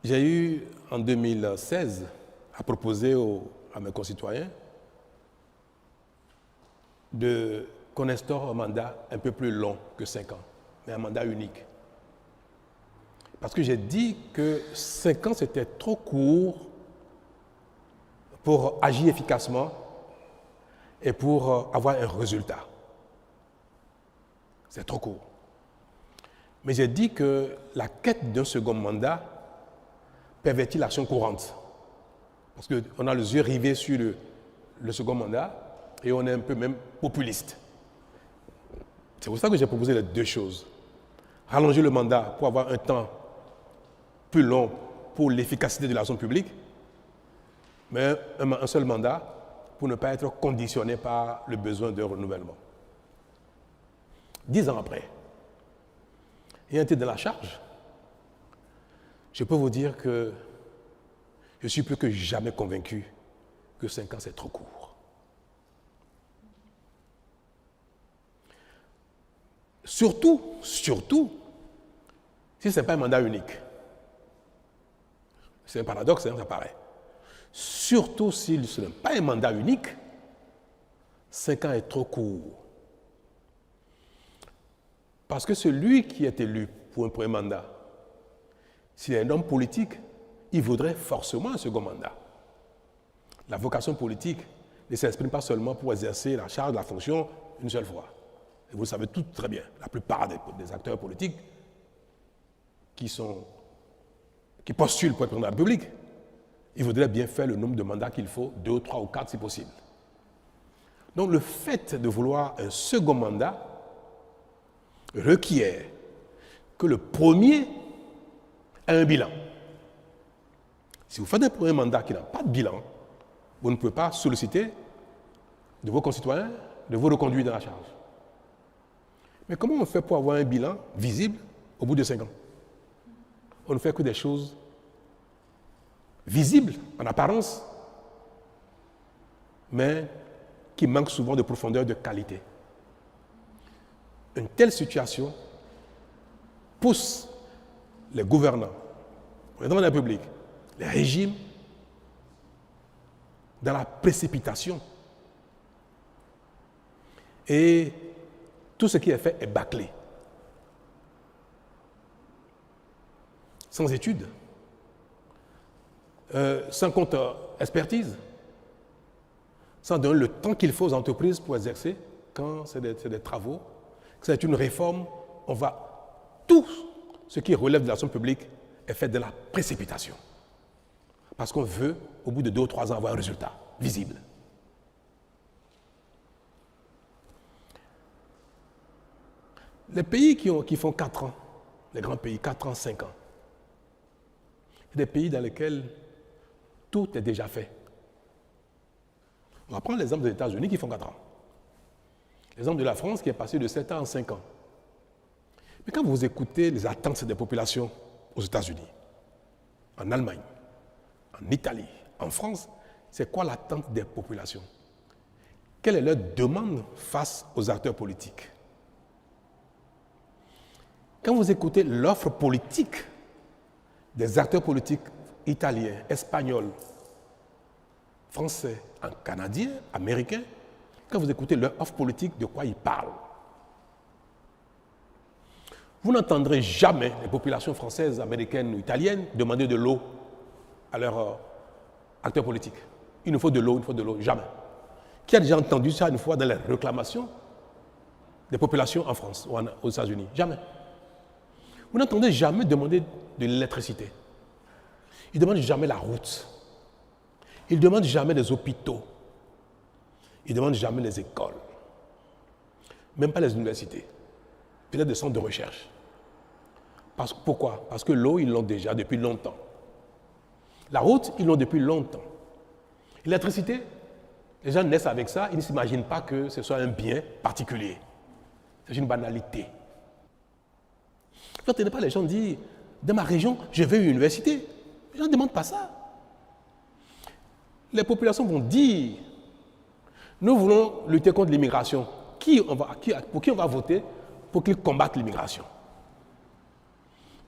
J'ai eu en 2016 à proposer à mes concitoyens qu'on instaure un mandat un peu plus long que 5 ans, mais un mandat unique. Parce que j'ai dit que 5 ans, c'était trop court pour agir efficacement et pour avoir un résultat. C'est trop court. Mais j'ai dit que la quête d'un second mandat pervertit l'action courante. Parce qu'on a les yeux rivés sur le second mandat et on est un peu même populiste. C'est pour ça que j'ai proposé les deux choses. Rallonger le mandat pour avoir un temps plus long pour l'efficacité de l'action publique, mais un seul mandat pour ne pas être conditionné par le besoin de renouvellement. 10 ans après, ayant été dans la charge, je peux vous dire que je suis plus que jamais convaincu que 5 ans, c'est trop court. Surtout, si ce n'est pas un mandat unique. C'est un paradoxe, hein, ça paraît. Surtout si ce n'est pas un mandat unique, 5 ans est trop court. Parce que celui qui est élu pour un premier mandat, s'il est un homme politique, il voudrait forcément un second mandat. La vocation politique ne s'exprime pas seulement pour exercer la charge de la fonction une seule fois. Et vous le savez tout très bien, la plupart des acteurs politiques qui postulent pour être président de la République, ils voudraient bien faire le nombre de mandats qu'il faut, 2, 3 ou 4 si possible. Donc le fait de vouloir un second mandat requiert que le premier ait un bilan. Si vous faites un premier mandat qui n'a pas de bilan, vous ne pouvez pas solliciter de vos concitoyens de vous reconduire dans la charge. Mais comment on fait pour avoir un bilan visible au bout de 5 ans? On ne fait que des choses visibles en apparence, mais qui manquent souvent de profondeur, de qualité. Une telle situation pousse les gouvernants, le président de la République, les régimes, dans la précipitation. Et tout ce qui est fait est bâclé. Sans études, sans compte expertise, sans donner le temps qu'il faut aux entreprises pour exercer, quand c'est des travaux, que c'est une réforme, tout ce qui relève de l'action publique est fait de la précipitation. Parce qu'on veut, au bout de 2 ou 3 ans, avoir un résultat visible. Les pays qui font 4 ans, les grands pays, 4 ans, 5 ans, c'est des pays dans lesquels tout est déjà fait. On va prendre l'exemple des États-Unis qui font 4 ans. L'exemple de la France qui est passé de 7 ans en 5 ans. Mais quand vous écoutez les attentes des populations aux États-Unis, en Allemagne, en Italie, en France, c'est quoi l'attente des populations? Quelle est leur demande face aux acteurs politiques? Quand vous écoutez l'offre politique des acteurs politiques italiens, espagnols, français, canadiens, américains, quand vous écoutez leur offre politique, de quoi ils parlent? Vous n'entendrez jamais les populations françaises, américaines ou italiennes demander de l'eau à leurs acteurs politiques. Il nous faut de l'eau, il nous faut de l'eau. Jamais. Qui a déjà entendu ça une fois dans les réclamations des populations en France ou aux États-Unis? Jamais. Vous n'entendez jamais demander de l'électricité. Ils ne demandent jamais la route. Ils ne demandent jamais les hôpitaux. Ils ne demandent jamais les écoles. Même pas les universités. Peut-être des centres de recherche. Pourquoi? Parce que l'eau, ils l'ont déjà depuis longtemps. La route, ils l'ont depuis longtemps. L'électricité, les gens naissent avec ça, ils ne s'imaginent pas que ce soit un bien particulier. C'est une banalité. Vous n'entendez pas les gens dire, dans ma région, je veux une université. Les gens ne demandent pas ça. Les populations vont dire, nous voulons lutter contre l'immigration. Pour qui on va voter pour qu'il combatte l'immigration?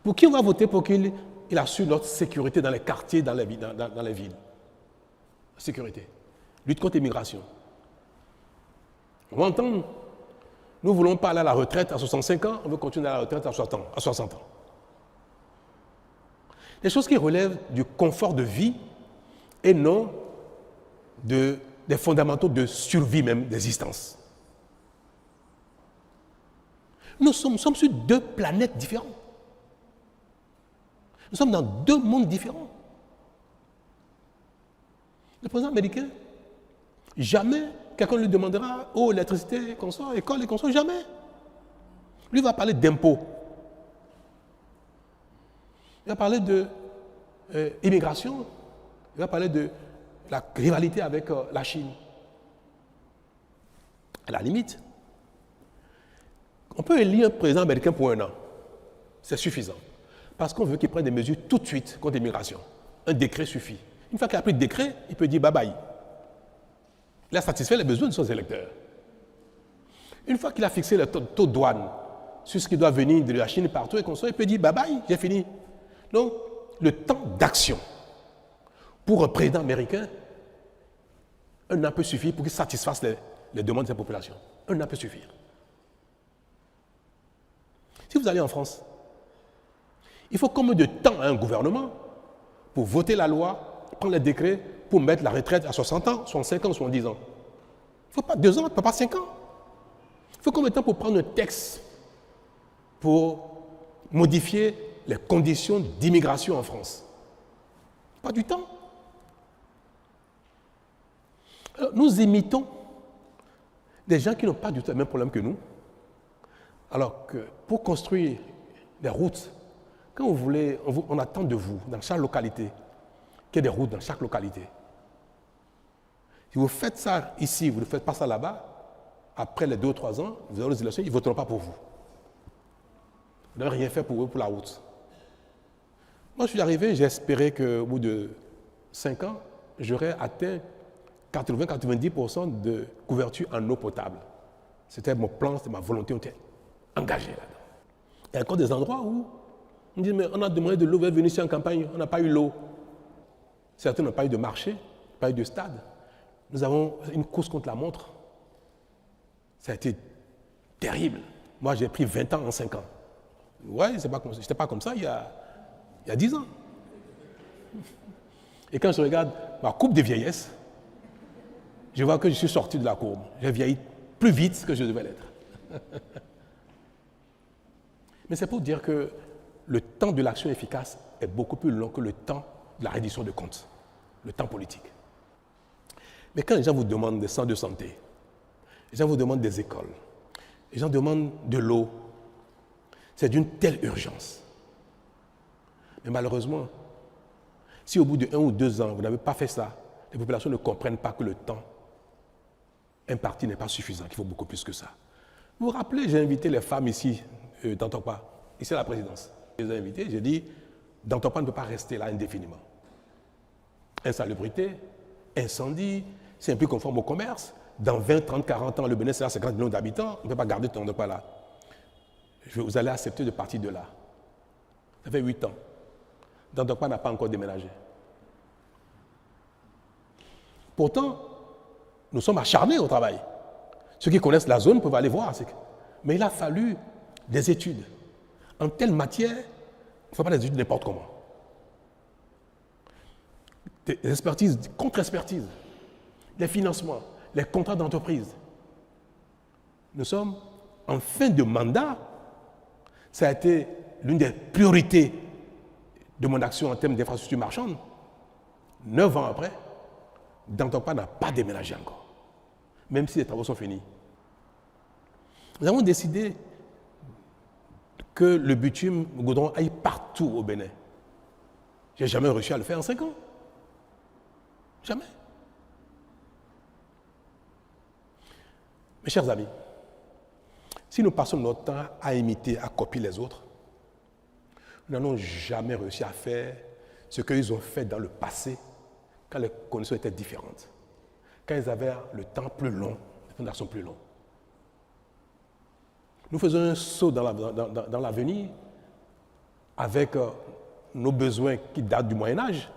Pour qui on va voter pour qu'il assure notre sécurité dans les quartiers, dans les villes? Sécurité. Lutte contre l'immigration. On va entendre Nous ne voulons pas aller à la retraite à 65 ans, on veut continuer à la retraite à 60 ans. Des choses qui relèvent du confort de vie et non des fondamentaux de survie même, d'existence. Nous sommes sur 2 planètes différentes. Nous sommes dans 2 mondes différents. Le président américain, jamais quelqu'un lui demandera « Oh, électricité, consort, école et consort », jamais. Lui va parler d'impôts. Il va parler d'immigration. Il va parler de la rivalité avec la Chine. À la limite, on peut élire un président américain pour 1 an. C'est suffisant. Parce qu'on veut qu'il prenne des mesures tout de suite contre l'immigration. Un décret suffit. Une fois qu'il a pris le décret, il peut dire bye-bye. Il a satisfait les besoins de ses électeurs. Une fois qu'il a fixé le taux de douane sur ce qui doit venir de la Chine partout et il peut dire bye-bye, j'ai fini. Donc, le temps d'action pour un président américain, 1 an peut suffire pour qu'il satisfasse les demandes de sa population. 1 an peut suffire. Si vous allez en France, il faut combien de temps à un gouvernement pour voter la loi, prendre les décrets pour mettre la retraite à 60 ans, 65 ans, 70 ans? Il ne faut pas 2 ans, il ne faut pas 5 ans. Il faut combien de temps pour prendre un texte pour modifier les conditions d'immigration en France? Pas du temps. Alors, nous imitons des gens qui n'ont pas du tout le même problème que nous. Alors que pour construire des routes, quand vous voulez, on attend de vous, dans chaque localité, qu'il y ait des routes dans chaque localité. Si vous faites ça ici, vous ne faites pas ça là-bas, après les 2 ou 3 ans, vous aurez les élections, ils ne voteront pas pour vous. Vous n'avez rien fait pour eux, pour la route. Moi, je suis arrivé, j'ai espéré qu'au bout de 5 ans, j'aurais atteint 80-90% de couverture en eau potable. C'était mon plan, c'était ma volonté, on était engagé là-dedans. Il y a encore des endroits où on dit, mais on a demandé de l'eau, vous êtes venu ici en campagne, on n'a pas eu l'eau. Certains n'ont pas eu de marché, pas eu de stade. Nous avons une course contre la montre. Ça a été terrible. Moi, j'ai pris 20 ans en 5 ans. Ouais, je n'étais pas comme ça il y a 10 ans. Et quand je regarde ma coupe de vieillesse, je vois que je suis sorti de la courbe. J'ai vieilli plus vite que je devais l'être. Mais c'est pour dire que le temps de l'action efficace est beaucoup plus long que le temps de la reddition de comptes, le temps politique. Mais quand les gens vous demandent des centres de santé, les gens vous demandent des écoles, les gens demandent de l'eau, c'est d'une telle urgence. Mais malheureusement, si au bout de 1 ou 2 ans, vous n'avez pas fait ça, les populations ne comprennent pas que le temps imparti n'est pas suffisant, qu'il faut beaucoup plus que ça. Vous vous rappelez, j'ai invité les femmes ici, d'Antokpa, ici à la présidence. Je les ai invitées, j'ai dit, d'Antokpa ne peut pas rester là indéfiniment. Insalubrité, incendie, c'est un peu conforme au commerce. Dans 20, 30, 40 ans, le Bénin sera 50 millions d'habitants, on ne peut pas garder Antokpa là. Vous allez accepter de partir de là. Ça fait 8 ans. Antokpa n'a pas encore déménagé. Pourtant, nous sommes acharnés au travail. Ceux qui connaissent la zone peuvent aller voir. Mais il a fallu des études. En telle matière, il ne faut pas des études n'importe comment. Des expertises, contre-expertises, les financements, les contrats d'entreprise. Nous sommes en fin de mandat. Ça a été l'une des priorités de mon action en termes d'infrastructures marchandes. 9 ans après, Antokpa n'a pas déménagé encore, même si les travaux sont finis. Nous avons décidé que le bitume, le goudron aille partout au Bénin. Je n'ai jamais réussi à le faire en 5 ans. Jamais. Mes chers amis, si nous passons notre temps à imiter, à copier les autres, nous n'allons jamais réussi à faire ce qu'ils ont fait dans le passé, quand les conditions étaient différentes, quand ils avaient le temps plus long, les plans d'action plus longs. Nous faisons un saut dans l'avenir avec nos besoins qui datent du Moyen-Âge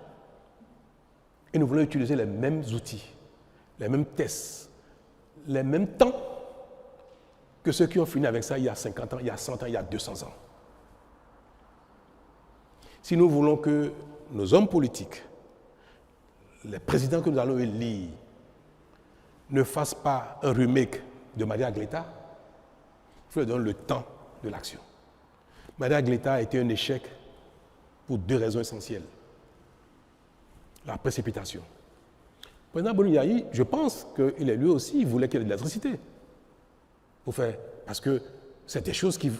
et nous voulons utiliser les mêmes outils, les mêmes tests, les mêmes temps que ceux qui ont fini avec ça il y a 50 ans, il y a 100 ans, il y a 200 ans. Si nous voulons que nos hommes politiques, les présidents que nous allons élire, ne fassent pas un remake de Maria Gleta, il faut leur donner le temps de l'action. Maria Gleta a été un échec pour 2 raisons essentielles. La précipitation. Le président Boni Yayi, je pense qu'il est lui aussi, il voulait qu'il y ait de l'électricité. Parce que c'est des choses qui,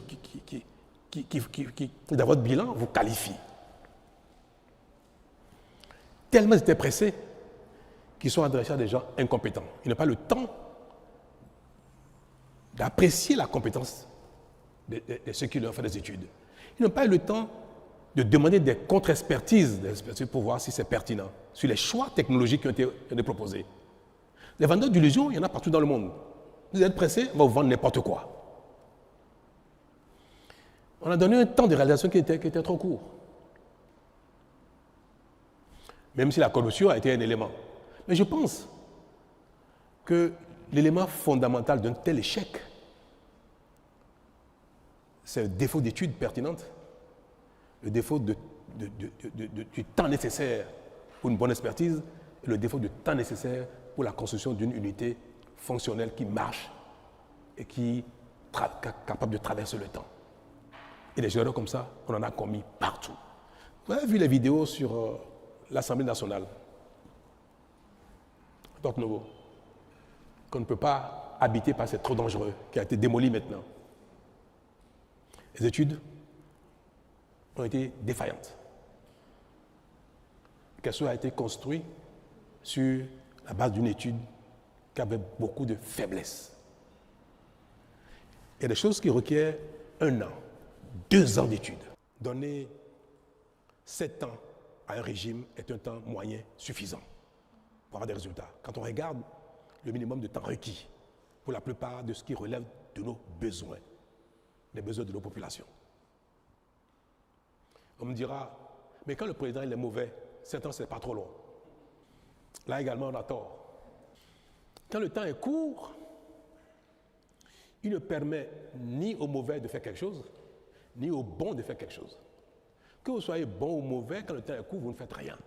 dans votre bilan, vous qualifient. Tellement ils étaient pressés qu'ils sont adressés à des gens incompétents. Ils n'ont pas le temps d'apprécier la compétence de ceux qui leur ont fait des études. Ils n'ont pas eu le temps de demander des contre-expertises pour voir si c'est pertinent, sur les choix technologiques qui ont été proposés. Les vendeurs d'illusions, il y en a partout dans le monde. Vous êtes pressés, on va vous vendre n'importe quoi. On a donné un temps de réalisation qui était trop court. Même si la corruption a été un élément. Mais je pense que l'élément fondamental d'un tel échec, c'est le défaut d'études pertinentes, le défaut du temps nécessaire pour une bonne expertise et le défaut du temps nécessaire pour la construction d'une unité fonctionnelle qui marche et qui est capable de traverser le temps. Et des erreurs comme ça, on en a commis partout. Vous avez vu les vidéos sur l'Assemblée nationale, Porte Nouveau, qu'on ne peut pas habiter parce que c'est trop dangereux, qui a été démoli maintenant. Les études ont été défaillantes. Qu'elle a été construite sur la base d'une étude qui avait beaucoup de faiblesses. Il y a des choses qui requièrent 1 an, 2 ans d'études. Donner 7 ans à un régime est un temps moyen suffisant pour avoir des résultats. Quand on regarde le minimum de temps requis pour la plupart de ce qui relève de nos besoins, les besoins de nos populations. On me dira, mais quand le président il est mauvais, 7 ans, c'est pas trop long. Là également, on a tort. Quand le temps est court, il ne permet ni au mauvais de faire quelque chose, ni au bon de faire quelque chose. Que vous soyez bon ou mauvais, quand le temps est court, vous ne faites rien.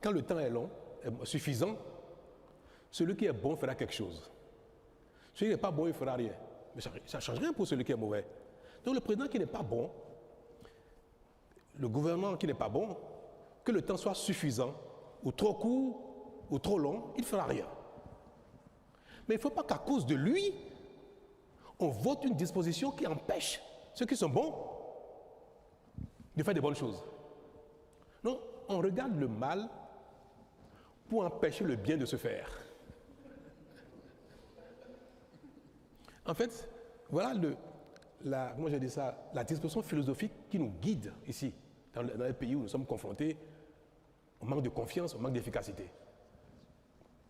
Quand le temps est long, est suffisant, celui qui est bon fera quelque chose. Celui qui n'est pas bon, il ne fera rien. Mais ça ne change rien pour celui qui est mauvais. Donc le président qui n'est pas bon, le gouvernement qui n'est pas bon, que le temps soit suffisant, ou trop court, ou trop long, il ne fera rien. Mais il ne faut pas qu'à cause de lui, on vote une disposition qui empêche ceux qui sont bons de faire des bonnes choses. Non, on regarde le mal pour empêcher le bien de se faire. En fait, voilà comment j'ai dit ça, la disposition philosophique qui nous guide ici, dans les pays où nous sommes confrontés au manque de confiance, au manque d'efficacité.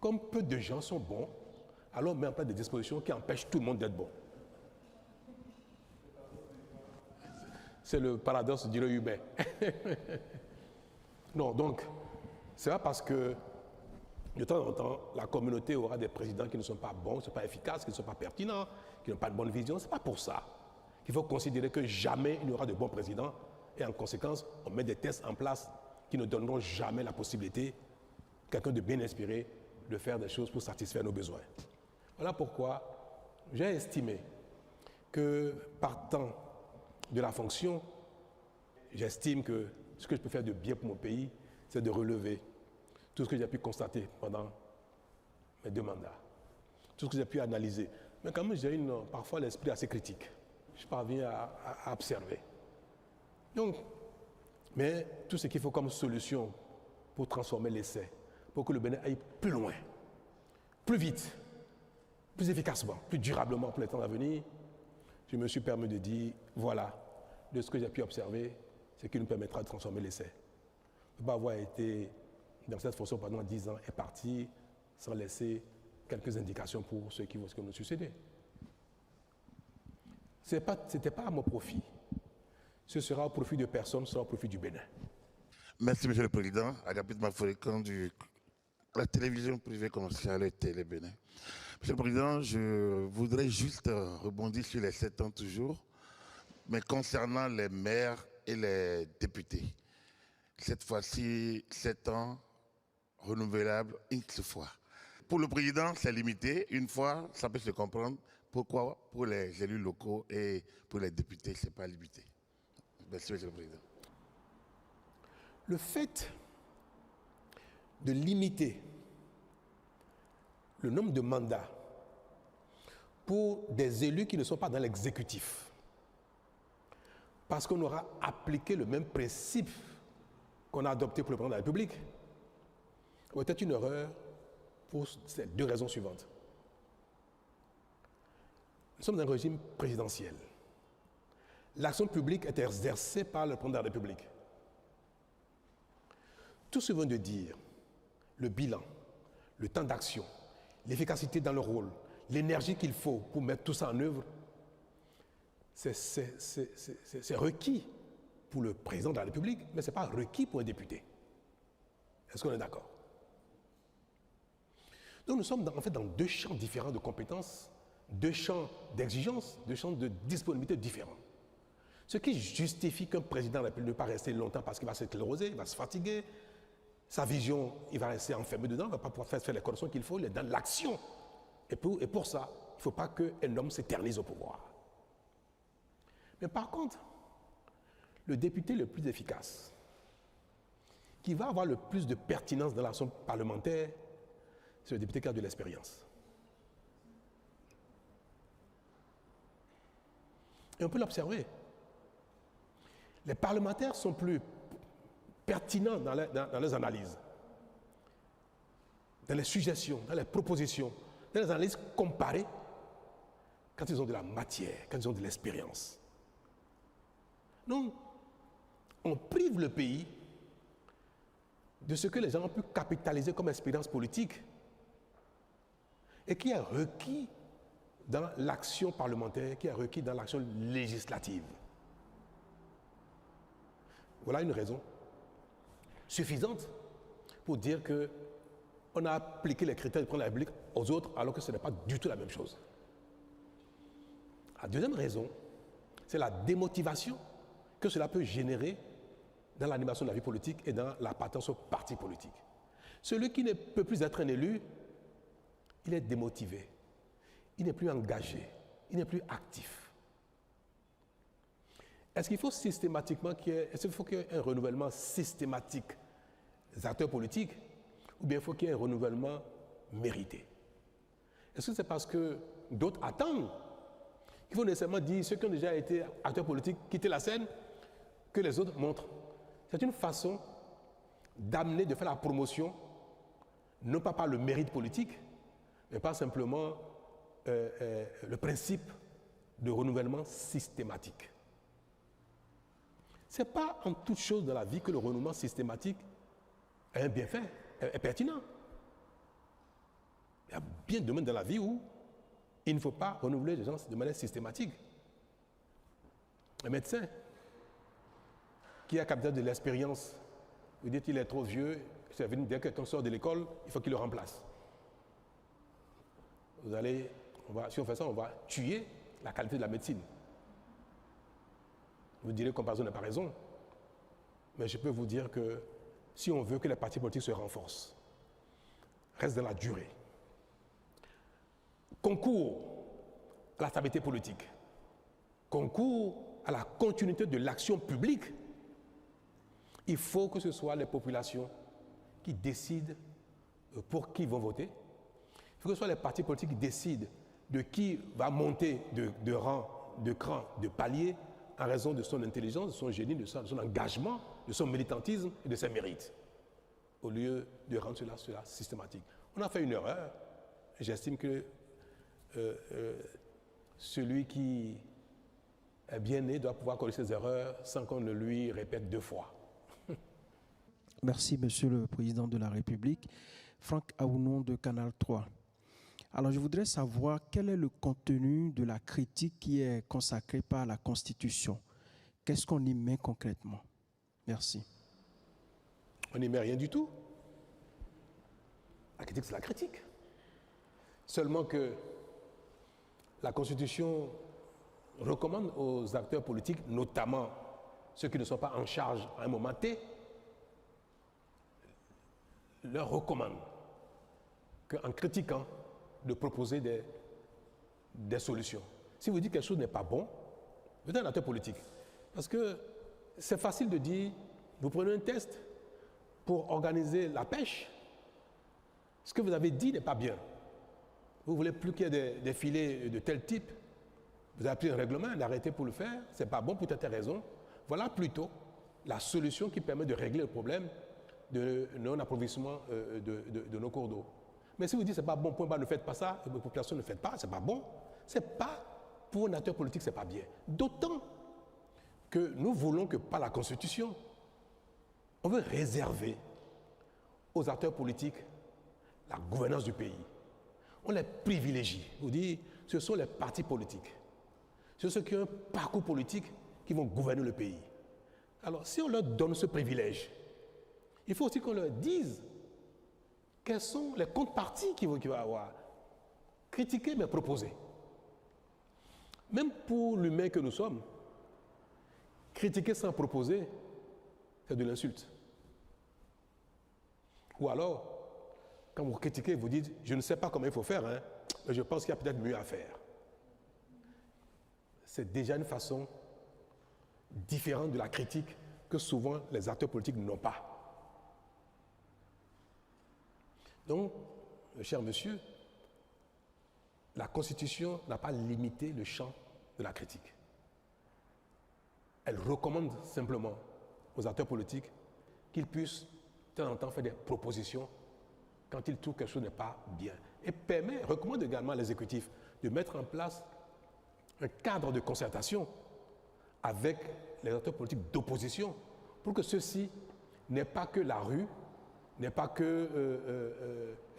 Comme peu de gens sont bons, alors on met en place des dispositions qui empêchent tout le monde d'être bon. C'est le paradoxe du humain. Non, donc, c'est pas parce que de temps en temps, la communauté aura des présidents qui ne sont pas bons, qui ne sont pas efficaces, qui ne sont pas pertinents, qui n'ont pas de bonne vision. Ce n'est pas pour ça qu'il faut considérer que jamais il n'y aura de bons présidents et en conséquence, on met des tests en place qui ne donneront jamais la possibilité à quelqu'un de bien inspiré de faire des choses pour satisfaire nos besoins. Voilà pourquoi j'ai estimé que partant de la fonction, j'estime que ce que je peux faire de bien pour mon pays, c'est de relever tout ce que j'ai pu constater pendant mes 2 mandats, tout ce que j'ai pu analyser. Mais quand même, j'ai parfois l'esprit assez critique. Je parviens à observer. Donc, mais tout ce qu'il faut comme solution pour transformer l'essai, pour que le Bénin aille plus loin, plus vite, plus efficacement, plus durablement pour les temps à venir, je me suis permis de dire, voilà, de ce que j'ai pu observer, ce qui nous permettra de transformer l'essai. Ne pas avoir été dans cette fonction pendant 10 ans et partir sans laisser quelques indications pour ceux qui vont nous succéder. Ce n'était pas à mon profit. Ce sera au profit de personne, ce sera au profit du Bénin. Merci, Monsieur le Président. Agapit Maforikan de la télévision privée commerciale Télé Bénin. Monsieur le Président, je voudrais juste rebondir sur les 7 ans toujours, mais concernant les maires et les députés. Cette fois-ci, 7 ans renouvelables X fois. Pour le Président, c'est limité. Une fois, ça peut se comprendre. Pourquoi pour les élus locaux et pour les députés, ce n'est pas limité? Merci, Monsieur le Président. Le fait de limiter le nombre de mandats pour des élus qui ne sont pas dans l'exécutif, parce qu'on aura appliqué le même principe qu'on a adopté pour le président de la République, était une erreur pour ces deux raisons suivantes. Nous sommes dans un régime présidentiel. L'action publique est exercée par le président de la République. Tout ce que je viens de dire, le bilan, le temps d'action, l'efficacité dans le rôle, l'énergie qu'il faut pour mettre tout ça en œuvre, c'est requis pour le président de la République, mais ce n'est pas requis pour un député. Est-ce qu'on est d'accord? Donc nous sommes en fait dans deux champs différents de compétences, deux champs d'exigence, deux champs de disponibilité différents. Ce qui justifie qu'un président de la République ne pas rester longtemps parce qu'il va s'écléroser, il va se fatiguer, sa vision, il va rester enfermé dedans, il ne va pas pouvoir faire les corrections qu'il faut, il est dans l'action. Et pour ça, il ne faut pas qu'un homme s'éternise au pouvoir. Mais par contre, le député le plus efficace, qui va avoir le plus de pertinence dans l'action parlementaire, c'est le député qui a de l'expérience. Et on peut l'observer. Les parlementaires sont plus pertinents dans les analyses, dans les suggestions, dans les propositions, dans les analyses comparées, quand ils ont de la matière, quand ils ont de l'expérience. Donc, on prive le pays de ce que les gens ont pu capitaliser comme expérience politique et qui est requis dans l'action parlementaire, qui est requis dans l'action législative. Voilà une raison suffisante pour dire qu'on a appliqué les critères de prendre la République aux autres alors que ce n'est pas du tout la même chose. La deuxième raison, c'est la démotivation que cela peut générer dans l'animation de la vie politique et dans l'appartenance au parti politique. Celui qui ne peut plus être un élu, il est démotivé, il n'est plus engagé, il n'est plus actif. Est-ce qu'il faut systématiquement qu'il y ait un renouvellement systématique des acteurs politiques ou bien il faut qu'il y ait un renouvellement mérité? Est-ce que c'est parce que d'autres attendent qu'il faut nécessairement dire ceux qui ont déjà été acteurs politiques quitter la scène que les autres montrent? C'est une façon d'amener, de faire la promotion, non pas par le mérite politique, mais pas simplement le principe de renouvellement systématique. Ce n'est pas en toute chose dans la vie que le renouvellement systématique est un bienfait, est pertinent. Il y a bien de domaines dans la vie où il ne faut pas renouveler les gens de manière systématique. Un médecin qui a capté de l'expérience, vous dites qu'il est trop vieux, dès que quelqu'un sort de l'école, il faut qu'il le remplace. Si on fait ça, on va tuer la qualité de la médecine. Vous direz comparaison n'a pas raison, mais je peux vous dire que si on veut que les partis politiques se renforcent, restent dans la durée, concourent à la stabilité politique, concourent à la continuité de l'action publique, il faut que ce soit les populations qui décident pour qui vont voter. Il faut que ce soit les partis politiques qui décident de qui va monter de rang, de cran, de palier en raison de son intelligence, de son génie, de son engagement, de son militantisme et de ses mérites, au lieu de rendre cela systématique. On a fait une erreur. J'estime que celui qui est bien né doit pouvoir corriger ses erreurs sans qu'on ne lui répète deux fois. Merci, Monsieur le Président de la République. Franck Aounon de Canal 3. Alors, je voudrais savoir quel est le contenu de la critique qui est consacrée par la Constitution. Qu'est-ce qu'on y met concrètement? Merci. On n'y met rien du tout. La critique, c'est la critique. Seulement que la Constitution recommande aux acteurs politiques, notamment ceux qui ne sont pas en charge à un moment T, leur recommande qu'en critiquant, de proposer des solutions. Si vous dites que quelque chose n'est pas bon, vous êtes un acteur politique. Parce que c'est facile de dire, vous prenez un test pour organiser la pêche, ce que vous avez dit n'est pas bien. Vous voulez plus qu'il y ait des filets de tel type, vous avez pris un règlement, un arrêté pour le faire, c'est pas bon pour telle raison. Voilà plutôt la solution qui permet de régler le problème de non-approvisionnement de nos cours d'eau. Mais si vous dites c'est pas bon, point bas, ne faites pas ça, et la population ne fait pas, c'est pas bon, c'est pas, pour un acteur politique, c'est pas bien. D'autant que nous voulons que par la Constitution, on veut réserver aux acteurs politiques la gouvernance du pays. On les privilégie. On dit, ce sont les partis politiques. Ce sont ceux qui ont un parcours politique qui vont gouverner le pays. Alors, si on leur donne ce privilège, il faut aussi qu'on leur dise quels sont les contreparties qu'il va avoir. Critiquer, mais proposer. Même pour l'humain que nous sommes, critiquer sans proposer, c'est de l'insulte. Ou alors, quand vous critiquez, vous dites, je ne sais pas comment il faut faire, hein, mais je pense qu'il y a peut-être mieux à faire. C'est déjà une façon différente de la critique que souvent les acteurs politiques n'ont pas. Donc, cher monsieur, la Constitution n'a pas limité le champ de la critique. Elle recommande simplement aux acteurs politiques qu'ils puissent de temps en temps faire des propositions quand ils trouvent que quelque chose n'est pas bien. Et recommande également à l'exécutif de mettre en place un cadre de concertation avec les acteurs politiques d'opposition pour que ceux-ci n'aient pas que la rue, n'aient pas que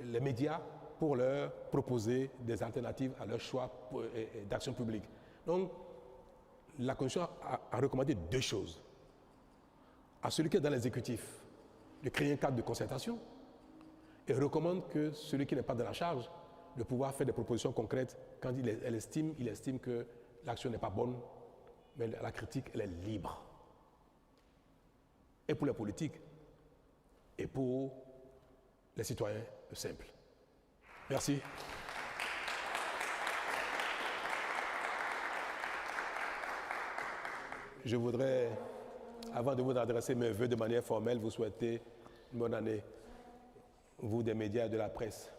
les médias pour leur proposer des alternatives à leur choix d'action publique. Donc, la Constitution a recommandé deux choses. À celui qui est dans l'exécutif, de créer un cadre de concertation, et recommande que celui qui n'est pas dans la charge, de pouvoir faire des propositions concrètes quand il estime que l'action n'est pas bonne, mais la critique, elle est libre. Et pour les politiques, et pour les citoyens simples. Merci. Je voudrais, avant de vous adresser mes vœux de manière formelle, vous souhaiter une bonne année, vous des médias et de la presse.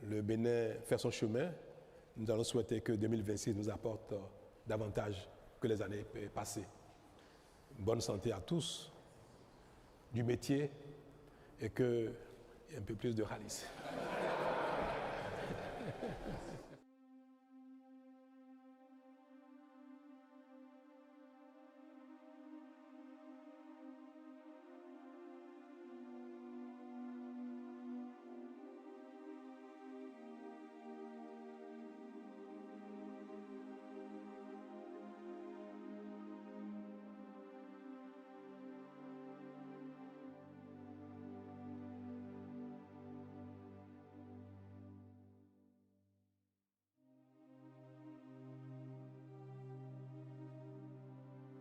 Le Bénin fait son chemin. Nous allons souhaiter que 2026 nous apporte davantage que les années passées. Bonne santé à tous, du métier et qu'il y ait un peu plus de ralice.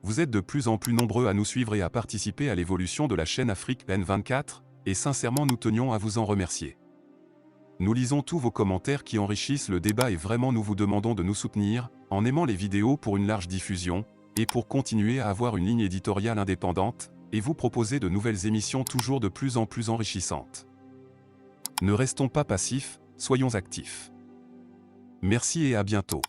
Vous êtes de plus en plus nombreux à nous suivre et à participer à l'évolution de la chaîne Afrique N24, et sincèrement nous tenions à vous en remercier. Nous lisons tous vos commentaires qui enrichissent le débat et vraiment nous vous demandons de nous soutenir, en aimant les vidéos pour une large diffusion, et pour continuer à avoir une ligne éditoriale indépendante, et vous proposer de nouvelles émissions toujours de plus en plus enrichissantes. Ne restons pas passifs, soyons actifs. Merci et à bientôt.